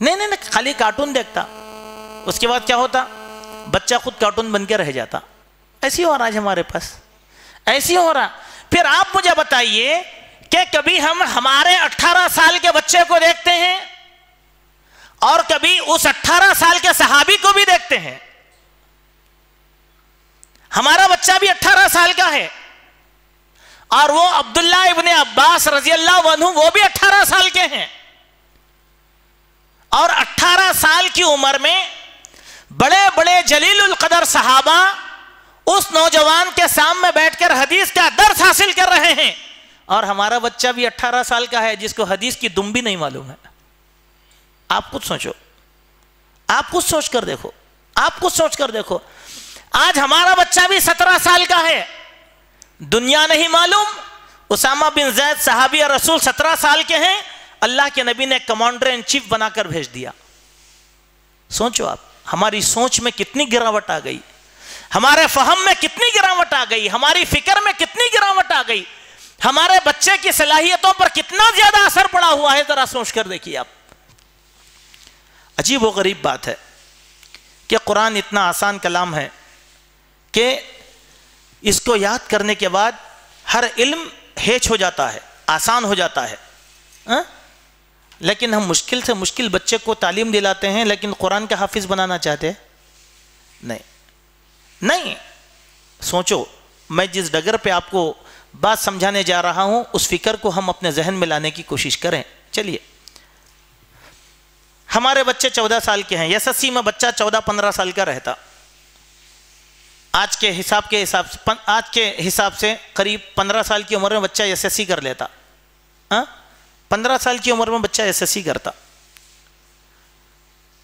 نہیں خالی کارٹون دیکھتا، اس کے بعد کیا ہوتا؟ بچہ خود کارٹون بن کے رہ جاتا. ایسی ہو رہا ہے ہمارے پاس، ایسی ہو رہا. پھر آپ مجھے بتائیے کہ کبھی ہم ہمارے 18 سال کے بچے کو دیکھتے ہیں اور کبھی اس 18 سال کے صحابی کو بھی دیکھتے ہیں. ہمارا بچہ بھی 18 سال کا ہے اور وہ عبداللہ ابن عباس رضی اللہ عنہ وہ بھی 18 سال کے ہیں. اور 18 سال کی عمر میں بڑے بڑے جلیل القدر صحابہ اس نوجوان کے سامنے بیٹھ کر حدیث کا درس حاصل کر رہے ہیں، اور ہمارا بچہ بھی 18 سال کا ہے جس کو حدیث کی دم بھی نہیں معلوم ہے. آپ خود سوچو، آپ خود سوچ کر دیکھو، آپ خود سوچ کر دیکھو. آج ہمارا بچہ بھی 17 سال کا ہے، دنیا نہیں معلوم. اسامہ بن زید صحابی رسول 17 سال کے ہیں، اللہ کے نبی نے کمانڈر ان چیف بنا کر بھیج دیا. سوچو آپ، ہماری سوچ میں کتنی گراوٹ آ گئی، ہمارے فہم میں کتنی گراوٹ آ گئی، ہماری فکر میں کتنی گراوٹ آ گئی، ہمارے بچے کی صلاحیتوں پر کتنا زیادہ اثر پڑا ہوا ہے. ذرا سوچ کر دیکھیے آپ. عجیب و غریب بات ہے کہ قرآن اتنا آسان کلام ہے کہ اس کو یاد کرنے کے بعد ہر علم ہیچ ہو جاتا ہے، آسان ہو جاتا ہے. لیکن ہم مشکل سے مشکل بچے کو تعلیم دلاتے ہیں، لیکن قرآن کا حافظ بنانا چاہتے ہیں؟ نہیں. سوچو، میں جس ڈگر پہ آپ کو بات سمجھانے جا رہا ہوں اس فکر کو ہم اپنے ذہن میں لانے کی کوشش کریں. چلیے، ہمارے بچے 14 سال کے ہیں، ایس ایس سی میں بچہ 14-15 سال کا رہتا. آج کے حساب سے قریب 15 سال کی عمر میں بچہ ایس ایس سی کر لیتا. 15 سال کی عمر میں بچہ ایس ایس سی کرتا.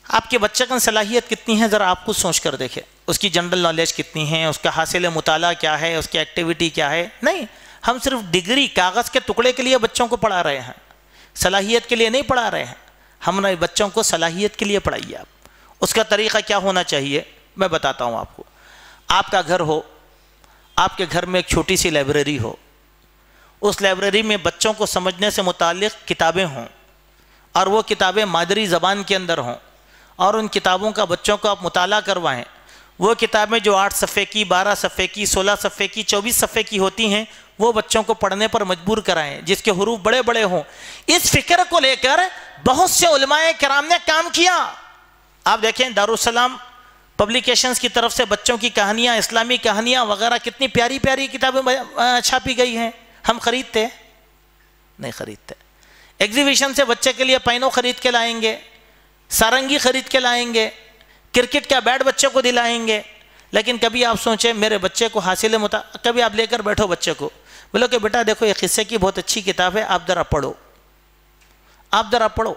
آپ کے بچے کی صلاحیت کتنی ہے ذرا آپ خود سوچ کر دیکھیں. اس کی جنرل نالج کتنی ہے، اس کا حاصل مطالعہ کیا ہے، اس کی ایکٹیویٹی کیا ہے. نہیں، ہم صرف ڈگری کاغذ کے ٹکڑے کے لیے بچوں کو پڑھا رہے ہیں، صلاحیت کے لیے نہیں پڑھا رہے ہیں. ہم نے بچوں کو صلاحیت کے لیے پڑھائیے. آپ اس کا طریقہ کیا ہونا چاہیے میں بتاتا ہوں آپ کو. آپ کا گھر ہو، آپ کے گھر میں ایک چھوٹی سی لائبریری ہو، اس لائبریری میں بچوں کو سمجھنے سے متعلق کتابیں ہوں، اور وہ کتابیں مادری زبان کے اندر ہوں، اور ان کتابوں کا بچوں کو آپ مطالعہ کروائیں. وہ کتابیں جو 8 صفحے کی، 12 صفحے کی، 16 صفحے کی، 24 صفحے کی ہوتی ہیں، وہ بچوں کو پڑھنے پر مجبور کرائیں جس کے حروف بڑے بڑے ہوں. اس فکر کو لے کر بہت سے علماء کرام نے کام کیا. آپ دیکھیں دارالسلام پبلیکیشنز کی طرف سے بچوں کی کہانیاں، اسلامی کہانیاں وغیرہ کتنی پیاری پیاری کتابیں چھاپی گئی ہیں. ہم خریدتے نہیں خریدتے. ایگزیبیشن سے بچے کے لیے پینوں خرید کے لائیں گے، سارنگی خرید کے لائیں گے، کرکٹ کا بیٹ بچے کو دلائیں گے. لیکن کبھی آپ سوچیں میرے بچے کو حاصل کبھی آپ لے کر بیٹھو بچے کو، بولو کہ بیٹا دیکھو یہ قصے کی بہت اچھی کتاب ہے، آپ ذرا پڑھو، آپ ذرا پڑھو.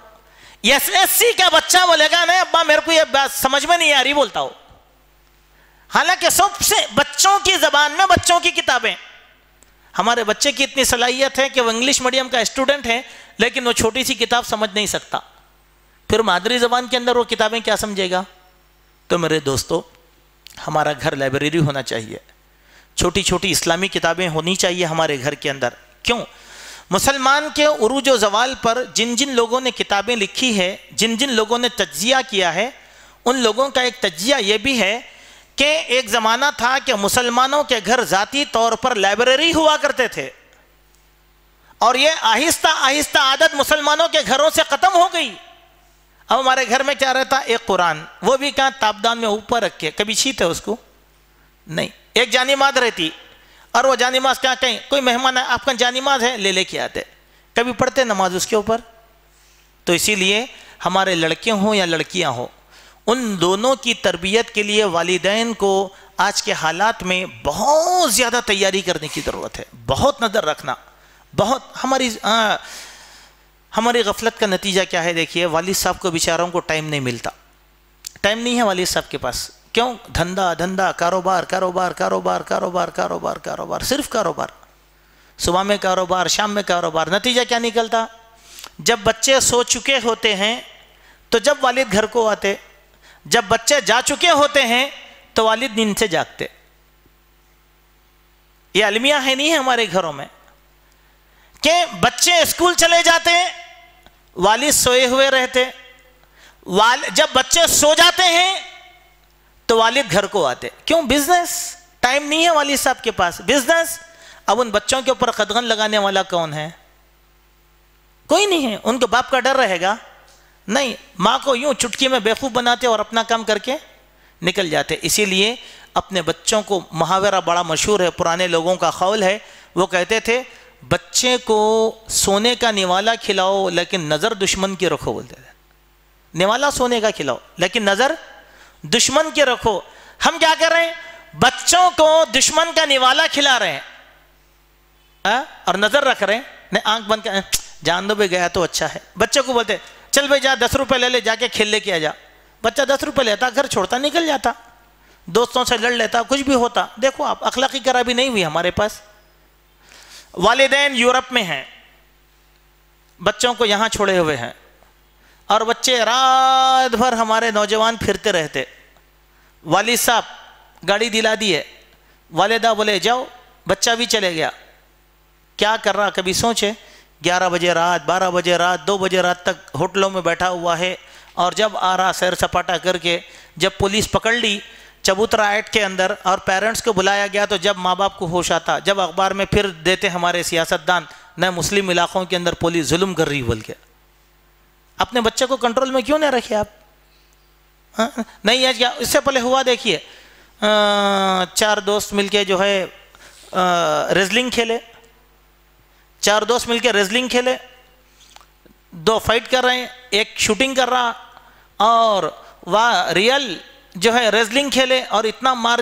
ایس ایس سی کا بچہ بولے گا نہیں ابا میرے کو یہ بات سمجھ میں نہیں آ رہی بولتا ہو. حالانکہ سب سے بچوں کی زبان میں بچوں کی کتابیں. ہمارے بچے کی اتنی صلاحیت ہے کہ وہ انگلش میڈیم کا اسٹوڈنٹ ہے، لیکن وہ چھوٹی سی کتاب سمجھ نہیں سکتا. پھر مادری زبان کے اندر وہ کتابیں کیا سمجھے گا؟ تو میرے دوستو، ہمارا گھر لائبریری ہونا چاہیے. چھوٹی چھوٹی اسلامی کتابیں ہونی چاہیے ہمارے گھر کے اندر. کیوں؟ مسلمان کے عروج و زوال پر جن جن لوگوں نے کتابیں لکھی ہے، جن جن لوگوں نے تجزیہ کیا ہے، ان لوگوں کا ایک تجزیہ یہ بھی ہے کہ ایک زمانہ تھا کہ مسلمانوں کے گھر ذاتی طور پر لائبریری ہوا کرتے تھے، اور یہ آہستہ آہستہ عادت مسلمانوں کے گھروں سے ختم ہو گئی. اب ہمارے گھر میں کیا رہتا؟ ایک قرآن، وہ بھی کہاں تابدان میں اوپر رکھ کے، کبھی چھیتے اس کو نہیں. ایک جانماز رہتی، اور وہ جانماز کیا کہیں کوئی مہمان ہے آپ کا جانماز ہے لے کے آتے، کبھی پڑھتے نماز اس کے اوپر. تو اسی لیے ہمارے لڑکے ہوں یا لڑکیاں ہوں، ان دونوں کی تربیت کے لیے والدین کو آج کے حالات میں بہت زیادہ تیاری کرنے کی ضرورت ہے. بہت نظر رکھنا. بہت ہماری غفلت کا نتیجہ کیا ہے؟ دیکھیے والد صاحب کو بیچاروں کو ٹائم نہیں ملتا، ٹائم نہیں ہے والد صاحب کے پاس. کیوں؟ دھندا دھندا، کاروبار کاروبار کاروبار کاروبار کاروبار کاروبار، صرف کاروبار. صبح میں کاروبار، شام میں کاروبار. نتیجہ کیا نکلتا؟ جب بچے سو چکے ہوتے ہیں تو جب والد گھر کو آتے، جب بچے جا چکے ہوتے ہیں تو والد نیند سے جاگتے. یہ المیہ ہے نہیں ہے ہمارے گھروں میں کہ بچے اسکول چلے جاتے، والد سوئے ہوئے رہتے، جب بچے سو جاتے ہیں تو والد گھر کو آتے. کیوں؟ بزنس. ٹائم نہیں ہے والد صاحب کے پاس, بزنس. اب ان بچوں کے اوپر قدغن لگانے والا کون ہے؟ کوئی نہیں ہے. ان کو باپ کا ڈر رہے گا؟ نہیں. ماں کو یوں چٹکی میں بیوقوف بناتے اور اپنا کام کر کے نکل جاتے. اسی لیے اپنے بچوں کو, محاورہ بڑا مشہور ہے, پرانے لوگوں کا قول ہے, وہ کہتے تھے بچے کو سونے کا نوالا کھلاؤ لیکن نظر دشمن کی رکھو. بولتے تھے نوالا سونے کا کھلاؤ لیکن نظر دشمن کی رکھو. ہم کیا کر رہے ہیں؟ بچوں کو دشمن کا نوالا کھلا رہے ہیں اور نظر رکھ رہے ہیں. نہیں, آنکھ بند کر, جان دو بھی گیا تو اچھا ہے. بچے کو بولتے چل بھائی جا 10 روپے لے لے, جا کے کھیل لے کے آ جا. بچہ 10 روپے لیتا, گھر چھوڑتا, نکل جاتا, دوستوں سے لڑ لیتا, کچھ بھی ہوتا. دیکھو آپ, اخلاقی خرابی نہیں ہوئی ہمارے پاس. والدین یورپ میں ہیں, بچوں کو یہاں چھوڑے ہوئے ہیں, اور بچے رات بھر ہمارے نوجوان پھرتے رہتے. والد صاحب گاڑی دلا دی ہے, والدہ بولے جاؤ, بچہ بھی چلے گیا. کیا کر رہا کبھی سوچے؟ 11 بجے رات, 12 بجے رات, 2 بجے رات تک ہوٹلوں میں بیٹھا ہوا ہے. اور جب آ رہا سیر سپاٹا کر کے, جب پولیس پکڑ لی چبوترا ایکٹ کے اندر اور پیرنٹس کو بلایا گیا, تو جب ماں باپ کو ہوش آتا, جب اخبار میں پھر دیتے ہمارے سیاستدان نہ مسلم علاقوں کے اندر پولیس ظلم کر رہی بول کے. اپنے بچے کو کنٹرول میں کیوں نہیں رکھے آپ؟ نہیں ہے. اس سے پہلے ہوا دیکھیے, 4 دوست مل کے جو ہے ریزلنگ کھیلے, 4 دوست مل کے ریزلنگ کھیلے, 2 فائٹ کر رہے ہیں, ایک شوٹنگ کر رہا, اور ریئل جو ہے ریزلنگ کھیلے اور اتنا مار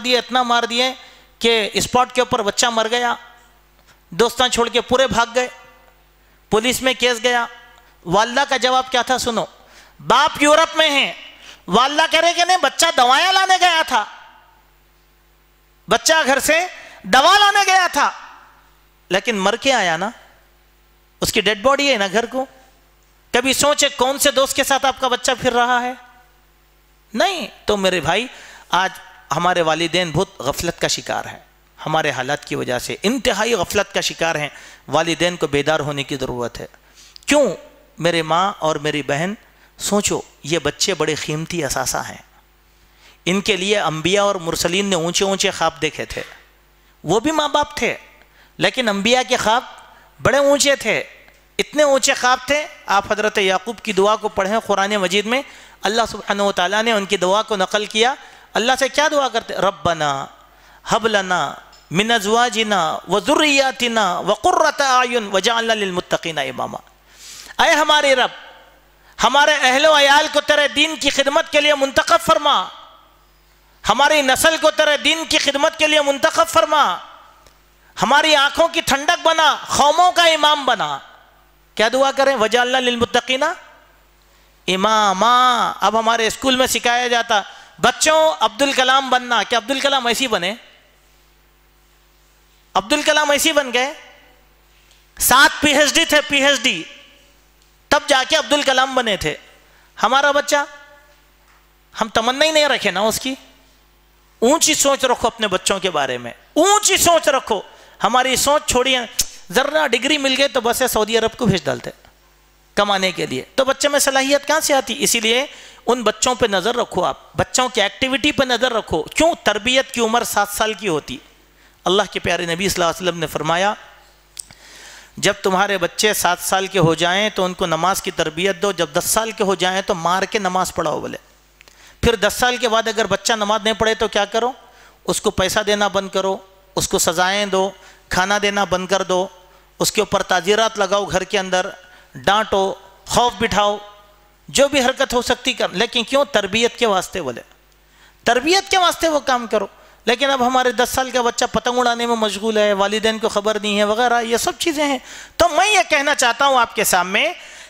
دیے کہ اسپاٹ کے اوپر بچہ مر گیا. دوستاں چھوڑ کے پورے بھاگ گئے, پولیس میں کیس گیا. والدہ کا جواب کیا تھا سنو. باپ یورپ میں ہیں, والدہ کہہ رہے کہ نہیں بچہ دوائیں لانے گیا تھا, بچہ گھر سے دوا لانے گیا تھا, لیکن مر کے آیا نا, اس کی ڈیڈ باڈی ہے نا گھر کو. کبھی سوچے کون سے دوست کے ساتھ آپ کا بچہ پھر رہا ہے؟ نہیں. تو میرے بھائی, آج ہمارے والدین بہت غفلت کا شکار ہیں, ہمارے حالات کی وجہ سے انتہائی غفلت کا شکار ہیں. والدین کو بیدار ہونے کی ضرورت ہے. کیوں؟ میرے ماں اور میری بہن, سوچو یہ بچے بڑے قیمتی اثاثہ ہیں. ان کے لیے انبیاء اور مرسلین نے اونچے اونچے خواب دیکھے تھے. وہ بھی ماں باپ تھے, لیکن انبیاء کے خواب بڑے اونچے تھے. اتنے اونچے خواب تھے, آپ حضرت یعقوب کی دعا کو پڑھیں قرآن مجید میں, اللہ سبحانہ وتعالیٰ نے ان کی دعا کو نقل کیا. اللہ سے کیا دعا کرتے؟ ربنا ہب لنا من ازواجنا وذریاتنا وقرۃ اعین وجعلنا للمتقین اماما. اے ہمارے رب, ہمارے اہل و عیال کو تیرے دین کی خدمت کے لیے منتخب فرما, ہماری نسل کو تیرے دین کی خدمت کے لیے منتخب فرما, ہماری آنکھوں کی ٹھنڈک بنا, قوموں کا امام بنا. کیا دعا کریں؟ وجعلنا للمتقین اماما. اب ہمارے اسکول میں سکھایا جاتا بچوں عبد الکلام بننا. کیا عبد الکلام ایسی بنے؟ عبد الکلام ایسی بن گئے؟ 7 PhD تھے, PhD, تب جا کے عبد الکلام بنے تھے. ہمارا بچہ, ہم تمنا ہی نہیں رکھے نا اس کی. اونچی سوچ رکھو اپنے بچوں کے بارے میں, اونچی سوچ رکھو. ہماری سوچ چھوڑیے, ذرا ڈگری مل گئے تو بس سعودی عرب کو بھیج ڈالتے کمانے کے لیے. تو بچے میں صلاحیت کہاں سے آتی؟ اسی لیے ان بچوں پہ نظر رکھو, آپ بچوں کی ایکٹیویٹی پہ نظر رکھو. کیوں؟ تربیت کی عمر 7 سال کی ہوتی. اللہ کے پیارے نبی صلی اللہ علیہ وسلم نے فرمایا جب تمہارے بچے 7 سال کے ہو جائیں تو ان کو نماز کی تربیت دو, جب 10 سال کے ہو جائیں تو مار کے نماز پڑھاؤ. بولے پھر 10 سال کے بعد اگر بچہ نماز نہیں پڑھے تو کیا کرو؟ اس کو پیسہ دینا بند کرو, اس کو سزائیں دو, کھانا دینا بند کر دو, اس کے اوپر تعزیرات لگاؤ, گھر کے اندر ڈانٹو, خوف بٹھاؤ, جو بھی حرکت ہو سکتی کر. لیکن کیوں؟ تربیت کے واسطے. بولے تربیت کے واسطے وہ کام کرو. لیکن اب ہمارے 10 سال کا بچہ پتنگ اڑانے میں مشغول ہے, والدین کو خبر نہیں ہے وغیرہ, یہ سب چیزیں ہیں. تو میں یہ کہنا چاہتا ہوں آپ کے سامنے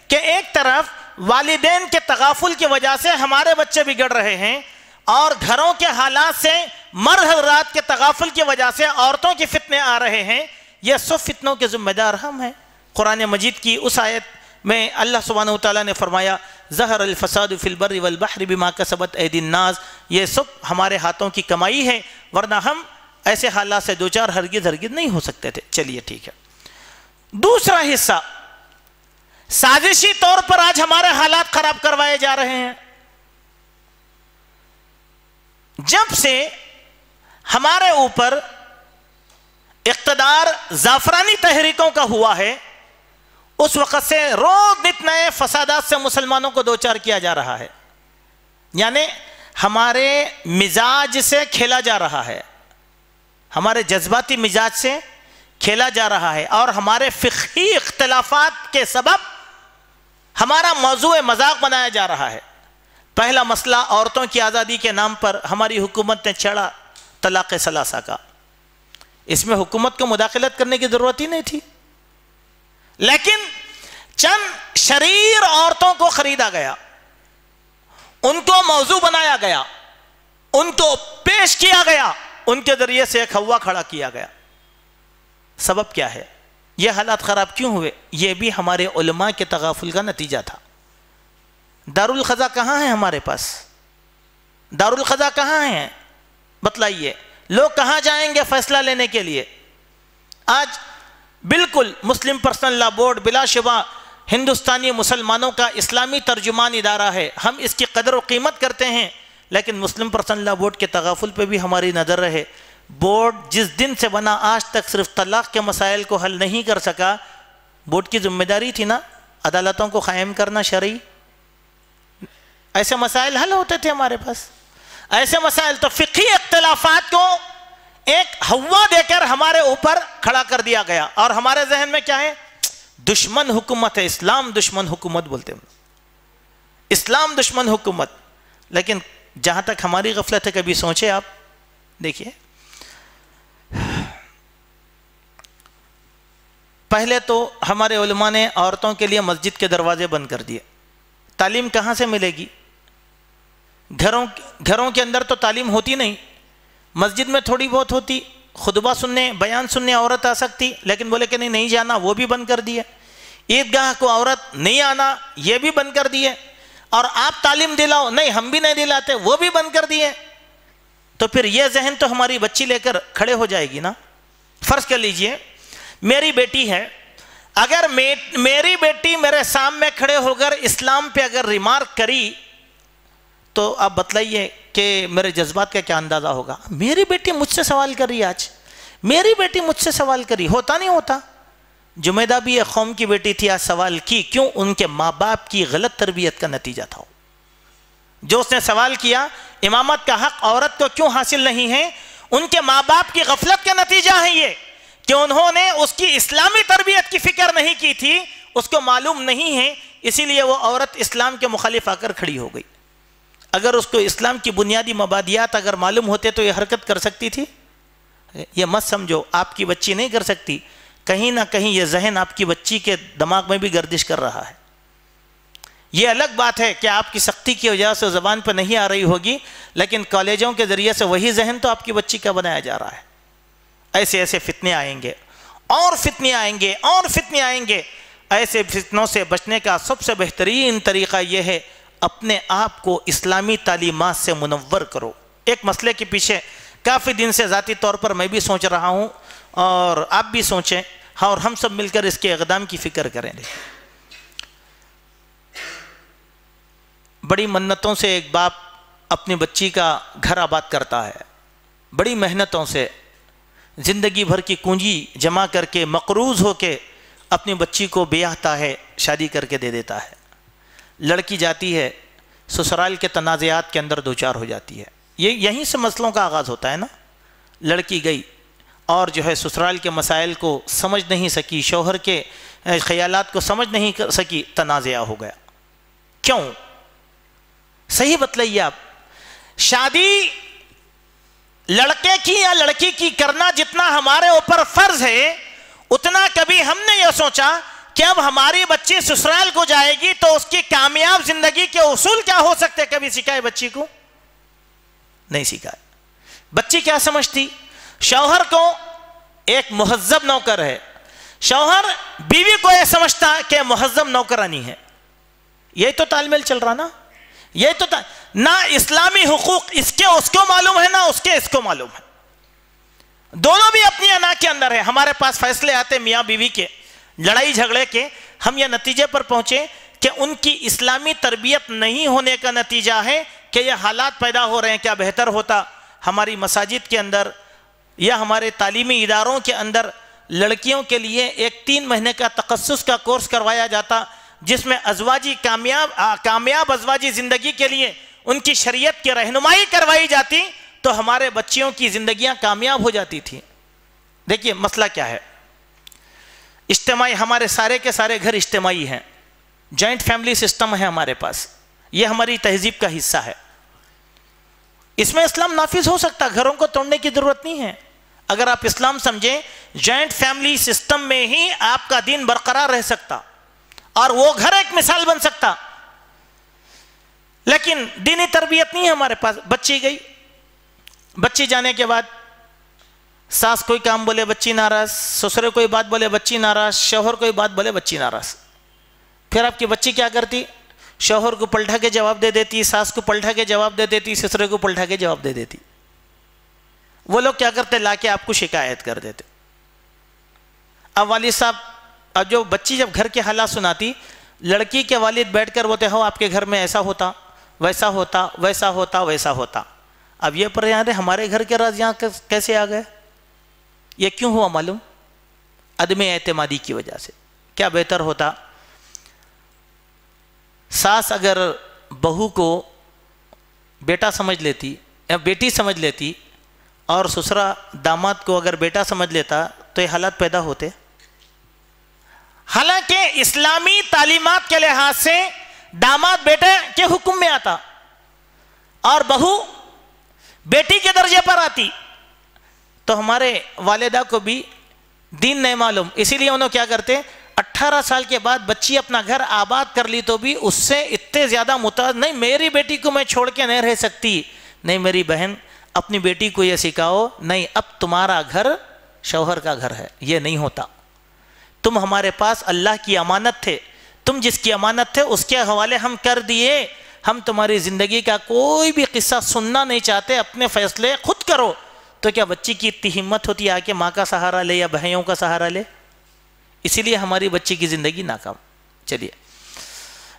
کہ ایک طرف والدین کے تغافل کی وجہ سے ہمارے بچے بگڑ رہے ہیں, اور گھروں کے حالات سے مرد حضرات کے تغافل کی وجہ سے عورتوں کے فتنے آ رہے ہیں. یہ سب فتنوں کے ذمہ دار ہم ہیں. قرآن مجید کی اس آیت میں اللہ سبحانہ وتعالیٰ نے فرمایا ظہر الفساد فی البر والبحر بما کسبت ایدی الناس. یہ سب ہمارے ہاتھوں کی کمائی ہے, ورنہ ہم ایسے حالات سے دوچار ہرگز نہیں ہو سکتے تھے. چلیے ٹھیک ہے. دوسرا حصہ, سازشی طور پر آج ہمارے حالات خراب کروائے جا رہے ہیں. جب سے ہمارے اوپر اقتدار زعفرانی تحریکوں کا ہوا ہے اس وقت سے روز نت نئے فسادات سے مسلمانوں کو دوچار کیا جا رہا ہے. یعنی ہمارے مزاج سے کھیلا جا رہا ہے, ہمارے جذباتی مزاج سے کھیلا جا رہا ہے, اور ہمارے فقہی اختلافات کے سبب ہمارا موضوع مذاق بنایا جا رہا ہے. پہلا مسئلہ عورتوں کی آزادی کے نام پر ہماری حکومت نے چھیڑا طلاق ثلاثہ کا. اس میں حکومت کو مداخلت کرنے کی ضرورت ہی نہیں تھی, لیکن چند شریر عورتوں کو خریدا گیا, ان کو موضوع بنایا گیا, ان کو پیش کیا گیا, ان کے ذریعے سے ایک ہوا کھڑا کیا گیا. سبب کیا ہے؟ یہ حالات خراب کیوں ہوئے؟ یہ بھی ہمارے علماء کے تغافل کا نتیجہ تھا. دارالقضا کہاں ہے ہمارے پاس؟ دارالقضا کہاں ہے؟ بتلائیے, لوگ کہاں جائیں گے فیصلہ لینے کے لیے؟ آج بالکل مسلم پرسنل لا بورڈ بلا شبہ ہندوستانی مسلمانوں کا اسلامی ترجمان ادارہ ہے, ہم اس کی قدر و قیمت کرتے ہیں, لیکن مسلم پرسنل لا بورڈ کے تغافل پہ بھی ہماری نظر رہے. بورڈ جس دن سے بنا آج تک صرف طلاق کے مسائل کو حل نہیں کر سکا. بورڈ کی ذمہ داری تھی نا عدالتوں کو قائم کرنا شرعی, ایسے مسائل حل ہوتے تھے ہمارے پاس. ایسے مسائل تو فقہی اختلافات کو ایک ہوا دے کر ہمارے اوپر کھڑا کر دیا گیا, اور ہمارے ذہن میں کیا ہے؟ دشمن حکومت ہے, اسلام دشمن حکومت بولتے ہیں, اسلام دشمن حکومت. لیکن جہاں تک ہماری غفلت ہے, کبھی سوچے آپ؟ دیکھیے, پہلے تو ہمارے علماء نے عورتوں کے لیے مسجد کے دروازے بند کر دیے. تعلیم کہاں سے ملے گی؟ گھروں کے اندر تو تعلیم ہوتی نہیں, مسجد میں تھوڑی بہت ہوتی, خطبہ سننے بیان سننے عورت آ سکتی, لیکن بولے کہ نہیں جانا, وہ بھی بند کر دیے. عیدگاہ کو عورت نہیں آنا, یہ بھی بند کر دیے. اور آپ تعلیم دلاؤ, نہیں ہم بھی نہیں دلاتے, وہ بھی بند کر دیے. تو پھر یہ ذہن تو ہماری بچی لے کر کھڑے ہو جائے گی نا. فرض کر لیجئے میری بیٹی ہے, اگر میری بیٹی میرے سامنے کھڑے ہو کر اسلام پہ اگر ریمارک کری تو آپ بتلائیے کہ میرے جذبات کا کیا اندازہ ہوگا. میری بیٹی مجھ سے سوال کر رہی, آج میری بیٹی مجھ سے سوال کری, ہوتا نہیں ہوتا؟ جمیدہ بھی ایک قوم کی بیٹی تھی, آج سوال کی, کیوں؟ ان کے ماں باپ کی غلط تربیت کا نتیجہ تھا. جو اس نے سوال کیا امامت کا حق عورت کو کیوں حاصل نہیں ہے, ان کے ماں باپ کی غفلت کا نتیجہ ہے یہ, کہ انہوں نے اس کی اسلامی تربیت کی فکر نہیں کی تھی, اس کو معلوم نہیں ہے, اسی لیے وہ عورت اسلام کے مخالف آ کر کھڑی ہو گئی. اگر اس کو اسلام کی بنیادی مبادیات اگر معلوم ہوتے تو یہ حرکت کر سکتی تھی؟ یہ مت سمجھو آپ کی بچی نہیں کر سکتی, کہیں نہ کہیں یہ ذہن آپ کی بچی کے دماغ میں بھی گردش کر رہا ہے. یہ الگ بات ہے کہ آپ کی سختی کی وجہ سے زبان پہ نہیں آ رہی ہوگی, لیکن کالجوں کے ذریعے سے وہی ذہن تو آپ کی بچی کا بنایا جا رہا ہے. ایسے ایسے فتنے آئیں گے, اور فتنے آئیں گے, اور فتنے آئیں گے. ایسے فتنوں سے بچنے کا سب سے بہترین طریقہ یہ ہے اپنے آپ کو اسلامی تعلیمات سے منور کرو. ایک مسئلے کے پیچھے کافی دن سے ذاتی طور پر میں بھی سوچ رہا ہوں, اور آپ بھی سوچیں, اور ہم سب مل کر اس کے اقدام کی فکر کریں. بڑی منتوں سے ایک باپ اپنی بچی کا گھر آباد کرتا ہے, بڑی محنتوں سے زندگی بھر کی کنجی جمع کر کے مقروض ہو کے اپنی بچی کو بیاہتا ہے, شادی کر کے دے دیتا ہے. لڑکی جاتی ہے, سسرال کے تنازعات کے اندر دوچار ہو جاتی ہے. یہیں سے مسئلوں کا آغاز ہوتا ہے نا. لڑکی گئی اور جو ہے سسرال کے مسائل کو سمجھ نہیں سکی, شوہر کے خیالات کو سمجھ نہیں سکی, تنازعہ ہو گیا. کیوں؟ صحیح بتلائیے آپ. شادی لڑکے کی یا لڑکی کی کرنا جتنا ہمارے اوپر فرض ہے, اتنا کبھی ہم نے یہ سوچا کہ اب ہماری بچی سسرال کو جائے گی تو اس کی کامیاب زندگی کے اصول کیا ہو سکتے, کبھی سکھائے بچی کو؟ نہیں سکھائے. بچی کیا سمجھتی؟ شوہر کو ایک مہذب نوکر ہے, شوہر بیوی کو یہ سمجھتا کہ مہذب نوکرانی ہے. یہی تو تال میل چل رہا نا. یہی تو نہ اسلامی حقوق اس کے اس کو معلوم ہے, نہ اس کے اس کو معلوم ہے. دونوں بھی اپنی انا کے اندر ہے. ہمارے پاس فیصلے آتے میاں بیوی کے, لڑائی جھگڑے کے, ہم یہ نتیجے پر پہنچے کہ ان کی اسلامی تربیت نہیں ہونے کا نتیجہ ہے کہ یہ حالات پیدا ہو رہے ہیں. کیا بہتر ہوتا ہماری مساجد کے اندر یا ہمارے تعلیمی اداروں کے اندر لڑکیوں کے لیے ایک 3 مہینے کا تخصص کا کورس کروایا جاتا، جس میں کامیاب ازواجی زندگی کے لیے ان کی شریعت کی رہنمائی کروائی جاتی، تو ہمارے بچیوں کی زندگیاں کامیاب ہو جاتی تھیں۔ دیکھیے مسئلہ کیا ہے، اجتماعی، ہمارے سارے کے سارے گھر اجتماعی ہیں، جوائنٹ فیملی سسٹم ہے ہمارے پاس، یہ ہماری تہذیب کا حصہ ہے۔ اس میں اسلام نافذ ہو سکتا، گھروں کو توڑنے کی ضرورت نہیں ہے۔ اگر آپ اسلام سمجھیں، جوائنٹ فیملی سسٹم میں ہی آپ کا دین برقرار رہ سکتا اور وہ گھر ایک مثال بن سکتا۔ لیکن دینی تربیت نہیں ہے ہمارے پاس، بچی گئی، بچی جانے کے بعد ساس کوئی کام بولے بچی ناراض، سسرے کوئی بات بولے بچی ناراض، شوہر کوئی بات بولے بچی ناراض۔ پھر آپ کی بچی کیا کرتی؟ شوہر کو پلٹا کے جواب دے دیتی، ساس کو پلٹا کے جواب دے دیتی، سسرے کو پلٹا کے جواب دے دیتی۔ وہ لوگ کیا کرتے؟ لا کے آپ کو شکایت کر دیتے۔ اب والد صاحب، اب جو بچی جب گھر کے حالات سناتی، لڑکی کے والد بیٹھ کر بولتے ہو آپ کے گھر میں ایسا ہوتا، ویسا ہوتا، ویسا ہوتا، ویسا ہوتا۔ اب یہ پر یہاں ہمارے گھر کے راز یہاں کیسے آ گئے؟ یہ کیوں ہوا معلوم؟ عدم اعتمادی کی وجہ سے۔ کیا بہتر ہوتا، ساس اگر بہو کو بیٹا سمجھ لیتی یا بیٹی سمجھ لیتی، اور سسرا داماد کو اگر بیٹا سمجھ لیتا، تو یہ حالات پیدا ہوتے۔ حالانکہ اسلامی تعلیمات کے لحاظ سے داماد بیٹے کے حکم میں آتا اور بہو بیٹی کے درجے پر آتی، تو ہمارے والدہ کو بھی دین نہیں معلوم، اسی لیے انہوں کیا کرتے؟ 18 سال کے بعد بچی اپنا گھر آباد کر لی تو بھی اس سے اتنے زیادہ متاثر نہیں، میری بیٹی کو میں چھوڑ کے نہیں رہ سکتی، نہیں میری بہن اپنی بیٹی کو یہ سکھاؤ، نہیں اب تمہارا گھر شوہر کا گھر ہے، یہ نہیں ہوتا۔ تم ہمارے پاس اللہ کی امانت تھے، تم جس کی امانت تھے اس کے حوالے ہم کر دیے، ہم تمہاری زندگی کا کوئی بھی قصہ سننا نہیں چاہتے، اپنے فیصلے خود کرو۔ تو کیا بچی کی اتنی ہمت ہوتی ہے آ کے ماں کا سہارا لے یا بہنوں کا سہارا لے؟ اسی لیے ہماری بچی کی زندگی ناکام۔ چلیے،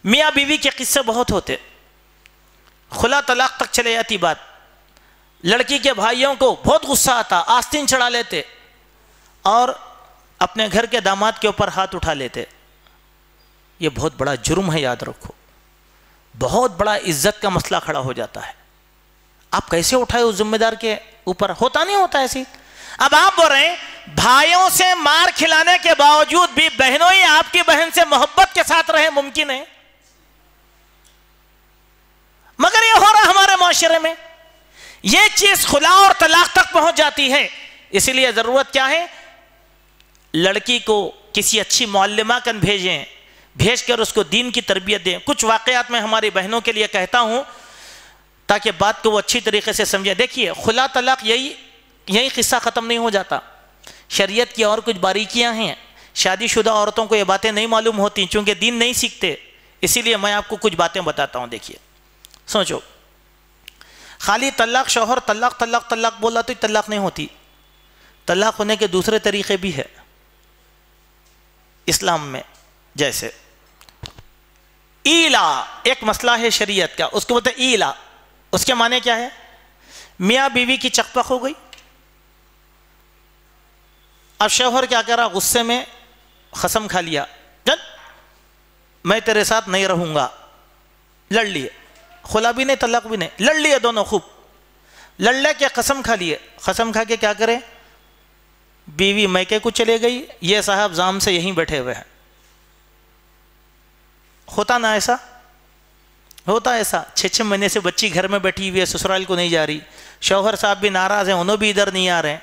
میاں بیوی کے قصے بہت ہوتے، خلا طلاق تک چلے جاتی بات۔ لڑکی کے بھائیوں کو بہت غصہ آتا، آستین چڑھا لیتے اور اپنے گھر کے داماد کے اوپر ہاتھ اٹھا لیتے۔ یہ بہت بڑا جرم ہے، یاد رکھو، بہت بڑا عزت کا مسئلہ کھڑا ہو جاتا ہے۔ آپ کیسے اٹھائے اس ذمہ دار کے اوپر؟ ہوتا نہیں ہوتا ایسی۔ اب آپ بول رہے ہیں بھائیوں سے مار کھلانے کے باوجود بھی بہنوں ہی آپ کی بہن سے محبت کے ساتھ رہے، ممکن ہے؟ مگر یہ ہو رہا ہمارے معاشرے میں، یہ چیز خلا اور طلاق تک پہنچ جاتی ہے۔ اسی لیے ضرورت کیا ہے؟ لڑکی کو کسی اچھی معلمہ کن بھیجیں، بھیج کر اس کو دین کی تربیت دیں۔ کچھ واقعات میں ہماری بہنوں کے لیے کہتا ہوں تاکہ بات کو وہ اچھی طریقے سے سمجھے۔ دیکھیے، خلا طلاق یہی قصہ ختم نہیں ہو جاتا، شریعت کی اور کچھ باریکیاں ہیں۔ شادی شدہ عورتوں کو یہ باتیں نہیں معلوم ہوتی چونکہ دین نہیں سیکھتے، اسی لیے میں آپ کو کچھ باتیں بتاتا ہوں۔ دیکھیے، سوچو، خالی طلاق، شوہر طلاق طلاق طلاق بولا تو طلاق نہیں ہوتی، طلاق ہونے کے دوسرے طریقے بھی ہے اسلام میں۔ جیسے ایلا، ایک مسئلہ ہے شریعت کا، اس کو بولتے ہیں ایلا۔ اس کے معنی کیا ہے؟ میاں بیوی کی چکپک ہو گئی، اب شوہر کیا کرا؟ غصے میں قسم کھا لیا، چل میں تیرے ساتھ نہیں رہوں گا، لڑ لیے، خلا بھی نہیں طلاق بھی نہیں، لڑ لیے دونوں، خوب لڑ لے کے قسم کھا لیے۔ قسم کھا کے کیا کرے؟ بیوی میکے کو چلے گئی، یہ صاحب زام سے یہیں بیٹھے ہوئے ہیں۔ ہوتا نا ایسا؟ ہوتا ایسا، 6 مہینے سے بچی گھر میں بیٹھی ہوئی ہے، سسرال کو نہیں جا رہی، شوہر صاحب بھی ناراض ہیں، انہوں بھی ادھر نہیں آ رہے ہیں۔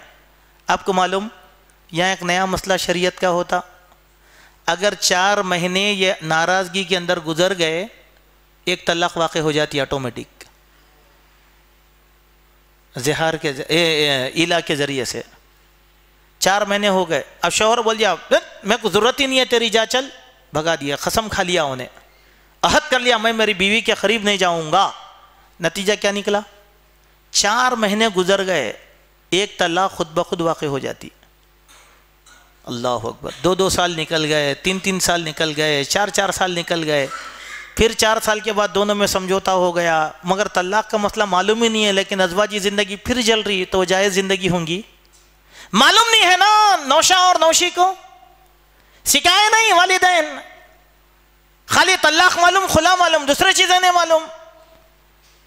آپ کو معلوم یہاں ایک نیا مسئلہ شریعت کا ہوتا، اگر 4 مہینے یہ ناراضگی کے اندر گزر گئے، ایک طلاق واقع ہو جاتی ہے آٹومیٹک، زہار کے ایلا کے ذریعے سے۔ 4 مہینے ہو گئے، اب شوہر بول دیا میں کو ضرورت ہی نہیں ہے تیری، جا چل، بھگا دیا، قسم کھا لیا، انہیں عہد کر لیا میں میری بیوی کے قریب نہیں جاؤں گا۔ نتیجہ کیا نکلا؟ 4 مہینے گزر گئے، ایک طلاق خود بخود واقع ہو جاتی۔ اللہ اکبر، 2 سال نکل گئے، 3 سال نکل گئے، 4 سال نکل گئے، پھر 4 سال کے بعد دونوں میں سمجھوتا ہو گیا، مگر طلاق کا مسئلہ معلوم ہی نہیں ہے، لیکن ازواجی زندگی پھر جل رہی، تو جائز زندگی ہوں گی؟ معلوم نہیں ہے نا نوشا اور نوشی کو، سکھائے نہیں والدین، خالی طلاق معلوم، خلا معلوم، دوسرے چیزیں نہیں معلوم۔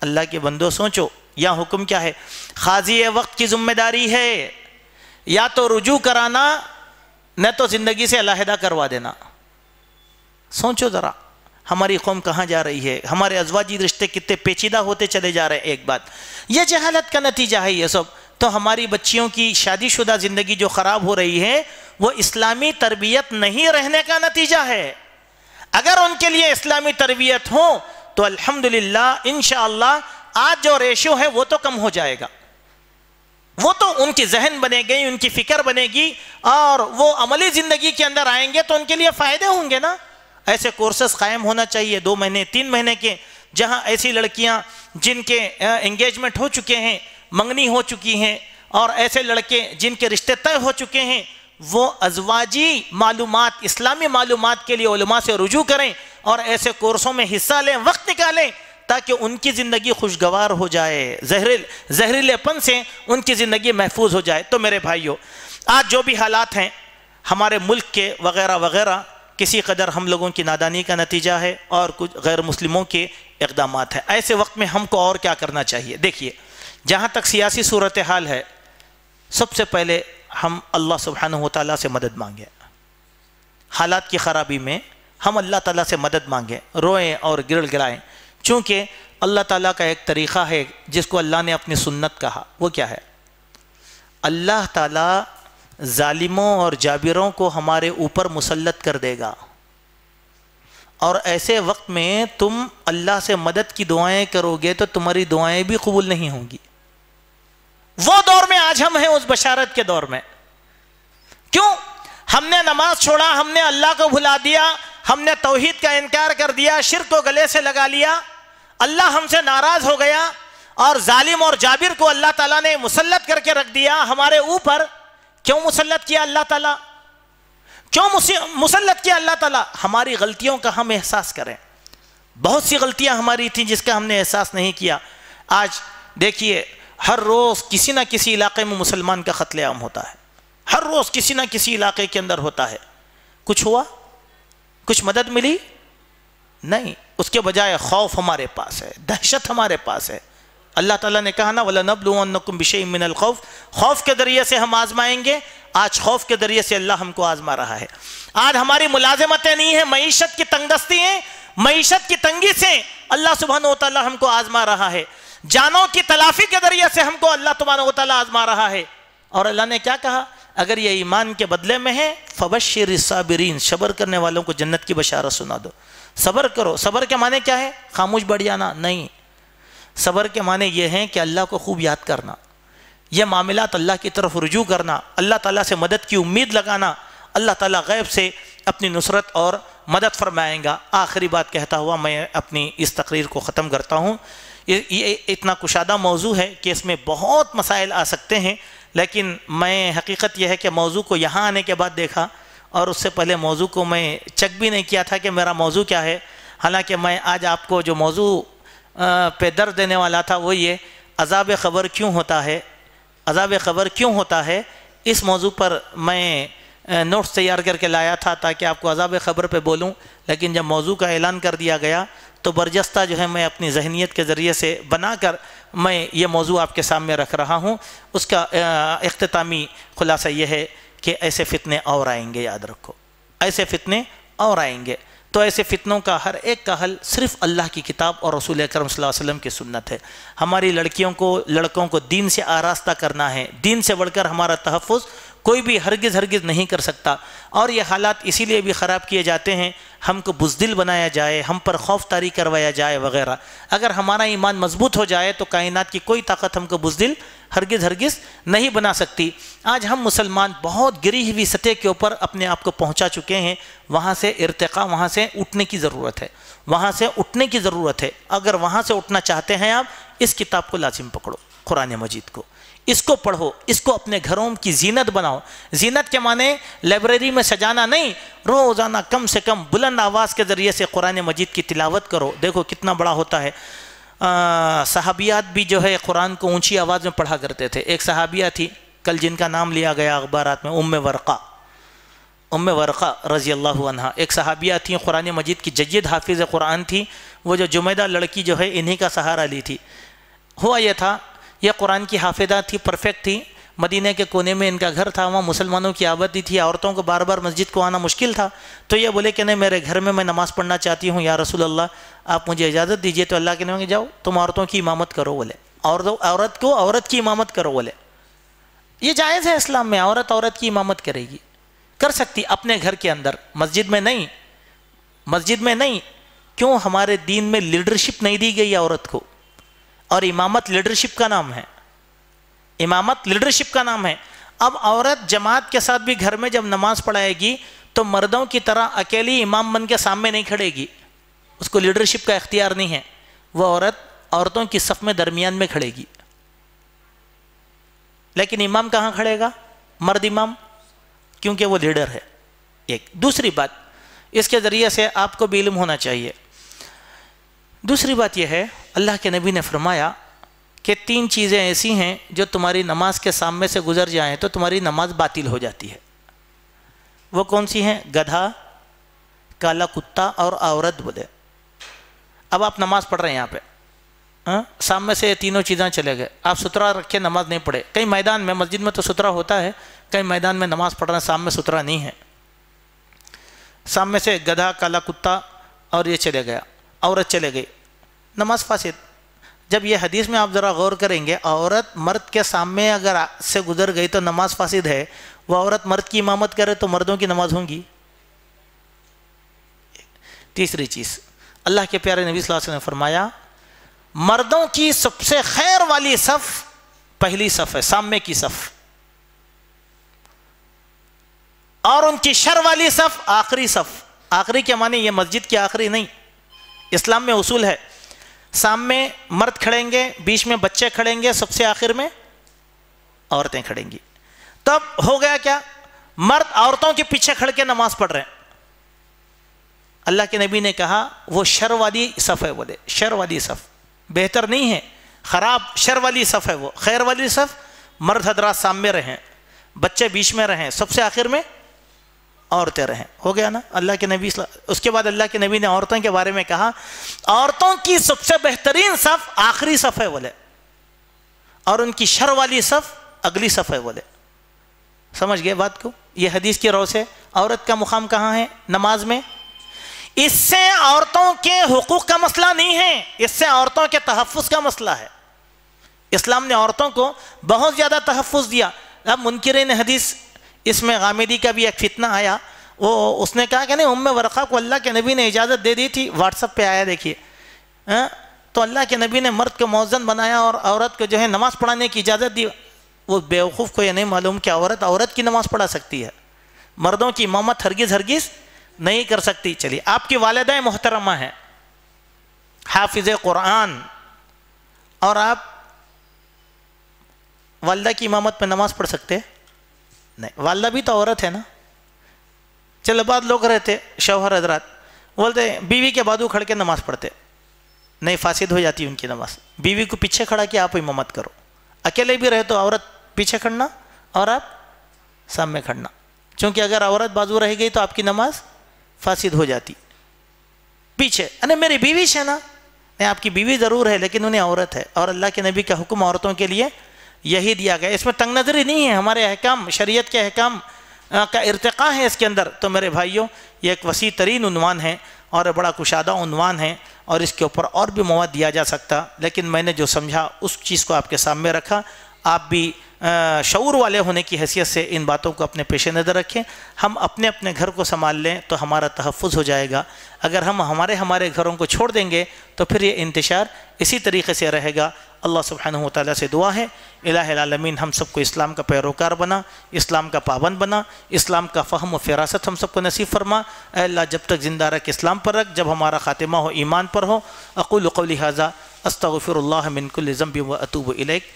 اللہ کے بندو سوچو، یا حکم کیا ہے؟ قاضی وقت کی ذمہ داری ہے یا تو رجوع کرانا، نہ تو زندگی سے علیحدہ کروا دینا۔ سوچو ذرا ہماری قوم کہاں جا رہی ہے، ہمارے ازواجی رشتے کتنے پیچیدہ ہوتے چلے جا رہے ہیں۔ ایک بات یہ جہالت کا نتیجہ ہے، یہ سب تو ہماری بچیوں کی شادی شدہ زندگی جو خراب ہو رہی ہے وہ اسلامی تربیت نہیں رہنے کا نتیجہ ہے۔ اگر ان کے لیے اسلامی تربیت ہو تو الحمدللہ انشاءاللہ آج جو ریشو ہے وہ تو کم ہو جائے گا، وہ تو ان کی ذہن بنے گی، ان کی فکر بنے گی، اور وہ عملی زندگی کے اندر آئیں گے تو ان کے لیے فائدے ہوں گے نا۔ ایسے کورسز قائم ہونا چاہیے 2 مہینے 3 مہینے کے، جہاں ایسی لڑکیاں جن کے انگیجمنٹ ہو چکے ہیں، منگنی ہو چکی ہیں، اور ایسے لڑکے جن کے رشتے طے ہو چکے ہیں، وہ ازواجی معلومات، اسلامی معلومات کے لیے علماء سے رجوع کریں اور ایسے کورسوں میں حصہ لیں، وقت نکالیں، تاکہ ان کی زندگی خوشگوار ہو جائے، زہریلے پن سے ان کی زندگی محفوظ ہو جائے۔ تو میرے بھائیو، آج جو بھی حالات ہیں ہمارے ملک کے وغیرہ وغیرہ، کسی قدر ہم لوگوں کی نادانی کا نتیجہ ہے اور کچھ غیر مسلموں کے اقدامات ہیں۔ ایسے وقت میں ہم کو اور کیا کرنا چاہیے؟ دیکھیے، جہاں تک سیاسی صورتحال ہے، سب سے پہلے ہم اللہ سبحانہ وتعالیٰ سے مدد مانگیں۔ حالات کی خرابی میں ہم اللہ تعالیٰ سے مدد مانگیں، روئیں اور گڑ گڑائیں، چونکہ اللہ تعالیٰ کا ایک طریقہ ہے جس کو اللہ نے اپنی سنت کہا۔ وہ کیا ہے؟ اللہ تعالیٰ ظالموں اور جابروں کو ہمارے اوپر مسلط کر دے گا، اور ایسے وقت میں تم اللہ سے مدد کی دعائیں کرو گے تو تمہاری دعائیں بھی قبول نہیں ہوں گی۔ وہ دور میں آج ہم ہیں، اس بشارت کے دور میں۔ کیوں؟ ہم نے نماز چھوڑا، ہم نے اللہ کو بھلا دیا، ہم نے توحید کا انکار کر دیا، شرک کو گلے سے لگا لیا، اللہ ہم سے ناراض ہو گیا، اور ظالم اور جابر کو اللہ تعالیٰ نے مسلط کر کے رکھ دیا ہمارے اوپر۔ کیوں مسلط کیا اللہ تعالیٰ؟ کیوں مسلط کیا اللہ تعالیٰ؟ ہماری غلطیوں کا ہم احساس کریں۔ بہت سی غلطیاں ہماری تھیں جس کا ہم نے احساس نہیں کیا۔ آج دیکھیے، ہر روز کسی نہ کسی علاقے میں مسلمان کا قتل عام ہوتا ہے، ہر روز کسی نہ کسی علاقے کے اندر ہوتا ہے۔ کچھ ہوا؟ کچھ مدد ملی؟ نہیں، اس کے بجائے خوف ہمارے پاس ہے، دہشت ہمارے پاس ہے۔ اللہ تعالیٰ نے کہا نا وَلَنَبْلُوَنَّكُمْ بِشَيْءٍ مِّنَ الْخَوْفِ، خوف کے ذریعے سے ہم آزمائیں گے۔ آج خوف کے ذریعے سے اللہ ہم کو آزما رہا ہے۔ آج ہماری ملازمتیں نہیں ہیں، معیشت کی تنگ دستی ہیں، معیشت کی تنگی سے اللہ سبحانہ وتعالیٰ ہم کو آزما رہا ہے۔ جانوں کی تلافی کے ذریعے سے ہم کو اللہ سبحانہ وتعالیٰ آزما رہا ہے۔ اور اللہ نے کیا کہا؟ اگر یہ ایمان کے بدلے میں ہے فَبَشِّرِ الصَّابِرِينَ، صبر کرنے والوں کو جنت کی بشارت سنا دو۔ صبر کرو۔ صبر کے معنی کیا ہے؟ خاموش بیٹھ جانا نہیں، صبر کے معنی یہ ہیں کہ اللہ کو خوب یاد کرنا، یہ معاملات اللہ کی طرف رجوع کرنا، اللہ تعالیٰ سے مدد کی امید لگانا، اللہ تعالیٰ غیب سے اپنی نصرت اور مدد فرمائیں گا۔ آخری بات کہتا ہوا میں اپنی اس تقریر کو ختم کرتا ہوں۔ یہ اتنا کشادہ موضوع ہے کہ اس میں بہت مسائل آ سکتے ہیں، لیکن میں حقیقت یہ ہے کہ موضوع کو یہاں آنے کے بعد دیکھا، اور اس سے پہلے موضوع کو میں چیک بھی نہیں کیا تھا کہ میرا موضوع کیا ہے۔ حالانکہ میں آج آپ کو جو موضوع پہ درد دینے والا تھا وہ یہ عذاب قبر کیوں ہوتا ہے، عذاب قبر کیوں ہوتا ہے، اس موضوع پر میں نوٹس تیار کر کے لایا تھا تاکہ آپ کو عذاب قبر پہ بولوں، لیکن جب موضوع کا اعلان کر دیا گیا تو برجستہ جو ہے میں اپنی ذہنیت کے ذریعے سے بنا کر میں یہ موضوع آپ کے سامنے رکھ رہا ہوں۔ اس کا اختتامی خلاصہ یہ ہے کہ ایسے فتنے اور آئیں گے، یاد رکھو، ایسے فتنے اور آئیں گے۔ تو ایسے فتنوں کا ہر ایک کا حل صرف اللہ کی کتاب اور رسول اکرم صلی اللہ علیہ وسلم کی سنت ہے۔ ہماری لڑکیوں کو، لڑکوں کو دین سے آراستہ کرنا ہے، دین سے بڑھ کر ہمارا تحفظ کوئی بھی ہرگز نہیں کر سکتا۔ اور یہ حالات اسی لیے بھی خراب کیے جاتے ہیں، ہم کو بزدل بنایا جائے، ہم پر خوف طاری کروایا جائے وغیرہ۔ اگر ہمارا ایمان مضبوط ہو جائے تو کائنات کی کوئی طاقت ہم کو بزدل ہرگز نہیں بنا سکتی۔ آج ہم مسلمان بہت گری ہوئی سطح کے اوپر اپنے آپ کو پہنچا چکے ہیں، وہاں سے ارتقاء، وہاں سے اٹھنے کی ضرورت ہے، وہاں سے اٹھنے کی ضرورت ہے۔ اگر وہاں سے اٹھنا چاہتے ہیں آپ، اس کتاب کو لازم پکڑو، قرآن مجید کو، اس کو پڑھو، اس کو اپنے گھروں کی زینت بناؤ۔ زینت کے معنی لائبریری میں سجانا نہیں، روزانہ کم سے کم بلند آواز کے ذریعے سے قرآن مجید کی تلاوت کرو، دیکھو کتنا بڑا ہوتا ہے۔ صحابیات بھی جو ہے قرآن کو اونچی آواز میں پڑھا کرتے تھے۔ ایک صحابیہ تھی کل جن کا نام لیا گیا اخبارات میں، ام ورقہ رضی اللہ عنہ، ایک صحابیہ تھی، قرآن مجید کی جید حافظ قرآن تھی۔ وہ جو جمیدہ لڑکی جو ہے انہی کا سہارا لی تھی۔ ہوا یہ تھا، یہ قرآن کی حافظہ تھی، پرفیکٹ تھی، مدینہ کے کونے میں ان کا گھر تھا، وہاں مسلمانوں کی آبادی تھی، عورتوں کو بار بار مسجد کو آنا مشکل تھا، تو یہ بولے کہ نہیں میرے گھر میں نماز پڑھنا چاہتی ہوں یا رسول اللہ آپ مجھے اجازت دیجئے، تو اللہ کے نبی جاؤ تم عورتوں کی امامت کرو بولے، عورت کی امامت کرو بولے۔ یہ جائز ہے اسلام میں، عورت کی امامت کرے گی، کر سکتی اپنے گھر کے اندر، مسجد میں نہیں۔ کیوں؟ ہمارے دین میں لیڈرشپ نہیں دی گئی عورت کو، اور امامت لیڈرشپ کا نام ہے۔ اب عورت جماعت کے ساتھ بھی گھر میں جب نماز پڑھائے گی تو مردوں کی طرح اکیلی امام بن کے سامنے نہیں کھڑے گی، اس کو لیڈرشپ کا اختیار نہیں ہے، وہ عورتوں کی صف میں درمیان میں کھڑے گی۔ لیکن امام کہاں کھڑے گا؟ مرد امام، کیونکہ وہ لیڈر ہے۔ ایک دوسری بات اس کے ذریعے سے آپ کو بھی علم ہونا چاہیے۔ دوسری بات یہ ہے، اللہ کے نبی نے فرمایا کہ 3 چیزیں ایسی ہیں جو تمہاری نماز کے سامنے سے گزر جائیں تو تمہاری نماز باطل ہو جاتی ہے۔ وہ کون سی ہیں؟ گدھا، کالا کتا اور عورت بولے۔ اب آپ نماز پڑھ رہے ہیں یہاں پہ، سامنے سے یہ تینوں چیزیں چلے گئے، آپ سترہ رکھ کے نماز نہیں پڑھے۔ کئی میدان میں، مسجد میں تو سترہ ہوتا ہے، کئی میدان میں نماز پڑھ رہے ہیں سامنے سترہ نہیں ہے، سامنے سے گدھا، کالا کتا اور یہ چلے گیا، عورت چلے گئی، نماز فاسد۔ جب یہ حدیث میں آپ ذرا غور کریں گے، عورت مرد کے سامنے اگر سے گزر گئی تو نماز فاسد ہے، وہ عورت مرد کی امامت کرے تو مردوں کی نماز ہوں گی۔ تیسری چیز، اللہ کے پیارے نبی صلی اللہ علیہ وسلم نے فرمایا مردوں کی سب سے خیر والی صف پہلی صف ہے، سامنے کی صف، اور ان کی شر والی صف آخری صف۔ آخری کے معنی یہ مسجد کی آخری نہیں، اسلام میں اصول ہے، سامنے مرد کھڑیں گے، بیچ میں بچے کھڑیں گے، سب سے آخر میں عورتیں کھڑیں گی۔ تب ہو گیا کیا؟ مرد عورتوں کے پیچھے کھڑ کے نماز پڑھ رہے ہیں۔ اللہ کے نبی نے کہا وہ شر والی صف ہے، بولے شر والی صف بہتر نہیں ہے، خراب شر والی صف ہے وہ۔ خیر والی صف مرد حضرات سامنے رہیں، بچے بیچ میں رہیں، سب سے آخر میں عورتیں رہیں۔ ہو گیا نا؟ اللہ کے نبی اس کے بعد اللہ کے نبی نے عورتوں کے بارے میں کہا عورتوں کی سب سے بہترین صف آخری صف ہے بولے، اور ان کی شر والی صف اگلی صف ہے بولے۔ سمجھ گئے بات کو؟ یہ حدیث کی رو سے عورت کا مقام کہاں ہے نماز میں؟ اس سے عورتوں کے حقوق کا مسئلہ نہیں ہے، اس سے عورتوں کے تحفظ کا مسئلہ ہے۔ اسلام نے عورتوں کو بہت زیادہ تحفظ دیا۔ اب منکرین حدیث، اس میں غامدی کا بھی ایک فتنہ آیا، اس نے کہا کہ نہیں ام ورقہ کو اللہ کے نبی نے اجازت دے دی تھی، واٹس ایپ پہ آیا دیکھیے، تو اللہ کے نبی نے مرد کو مؤذن بنایا اور عورت کو جو ہے نماز پڑھانے کی اجازت دی۔ وہ بیوقوف کو یہ نہیں معلوم کہ عورت کی نماز پڑھا سکتی ہے، مردوں کی امامت ہرگز نہیں کر سکتی۔ چلیے، آپ کی والدہ محترمہ ہیں، حافظ قرآن، اور آپ والدہ کی امامت پہ نماز پڑھ سکتے؟ نہیں، والدہ بھی تو عورت ہے نا۔ چلو بعض لوگ رہتے شوہر حضرات بولتے بیوی کے بازو کھڑ کے نماز پڑھتے، نہیں فاسد ہو جاتی ان کی نماز۔ بیوی کو پیچھے کھڑا کے آپ امامت کرو، اکیلے بھی رہے تو عورت پیچھے کھڑنا اور آپ سامنے کھڑنا، چونکہ اگر عورت بازو رہ گئی تو آپ کی نماز فاسد ہو جاتی۔ پیچھے ارے میری بیوی ہے نا، نہیں آپ کی بیوی ضرور ہے لیکن انہیں عورت ہے، اور اللہ کے نبی کا حکم عورتوں کے لیے یہی دیا گیا۔ اس میں تنگ نظری نہیں ہے، ہمارے احکام، شریعت کے احکام کا ارتقاء ہے اس کے اندر۔ تو میرے بھائیوں، یہ ایک وسیع ترین عنوان ہے اور بڑا کشادہ عنوان ہے، اور اس کے اوپر اور بھی مواد دیا جا سکتا، لیکن میں نے جو سمجھا اس چیز کو آپ کے سامنے رکھا۔ آپ بھی شعور والے ہونے کی حیثیت سے ان باتوں کو اپنے پیش نظر رکھیں۔ ہم اپنے گھر کو سنبھال لیں تو ہمارا تحفظ ہو جائے گا۔ اگر ہم ہمارے گھروں کو چھوڑ دیں گے تو پھر یہ انتشار اسی طریقے سے رہے گا۔ اللہ سبحانہ و تعالیٰ سے دعا ہے الہ العالمین ہم سب کو اسلام کا پیروکار بنا، اسلام کا پابند بنا، اسلام کا فہم و فراست ہم سب کو نصیب فرما۔ اے اللہ جب تک زندہ رکھ اسلام پر رکھ، جب ہمارا خاتمہ ہو ایمان پر ہو۔ اقول قولی ھذا استغفر اللہ من کل ذنب و اتوب الیک۔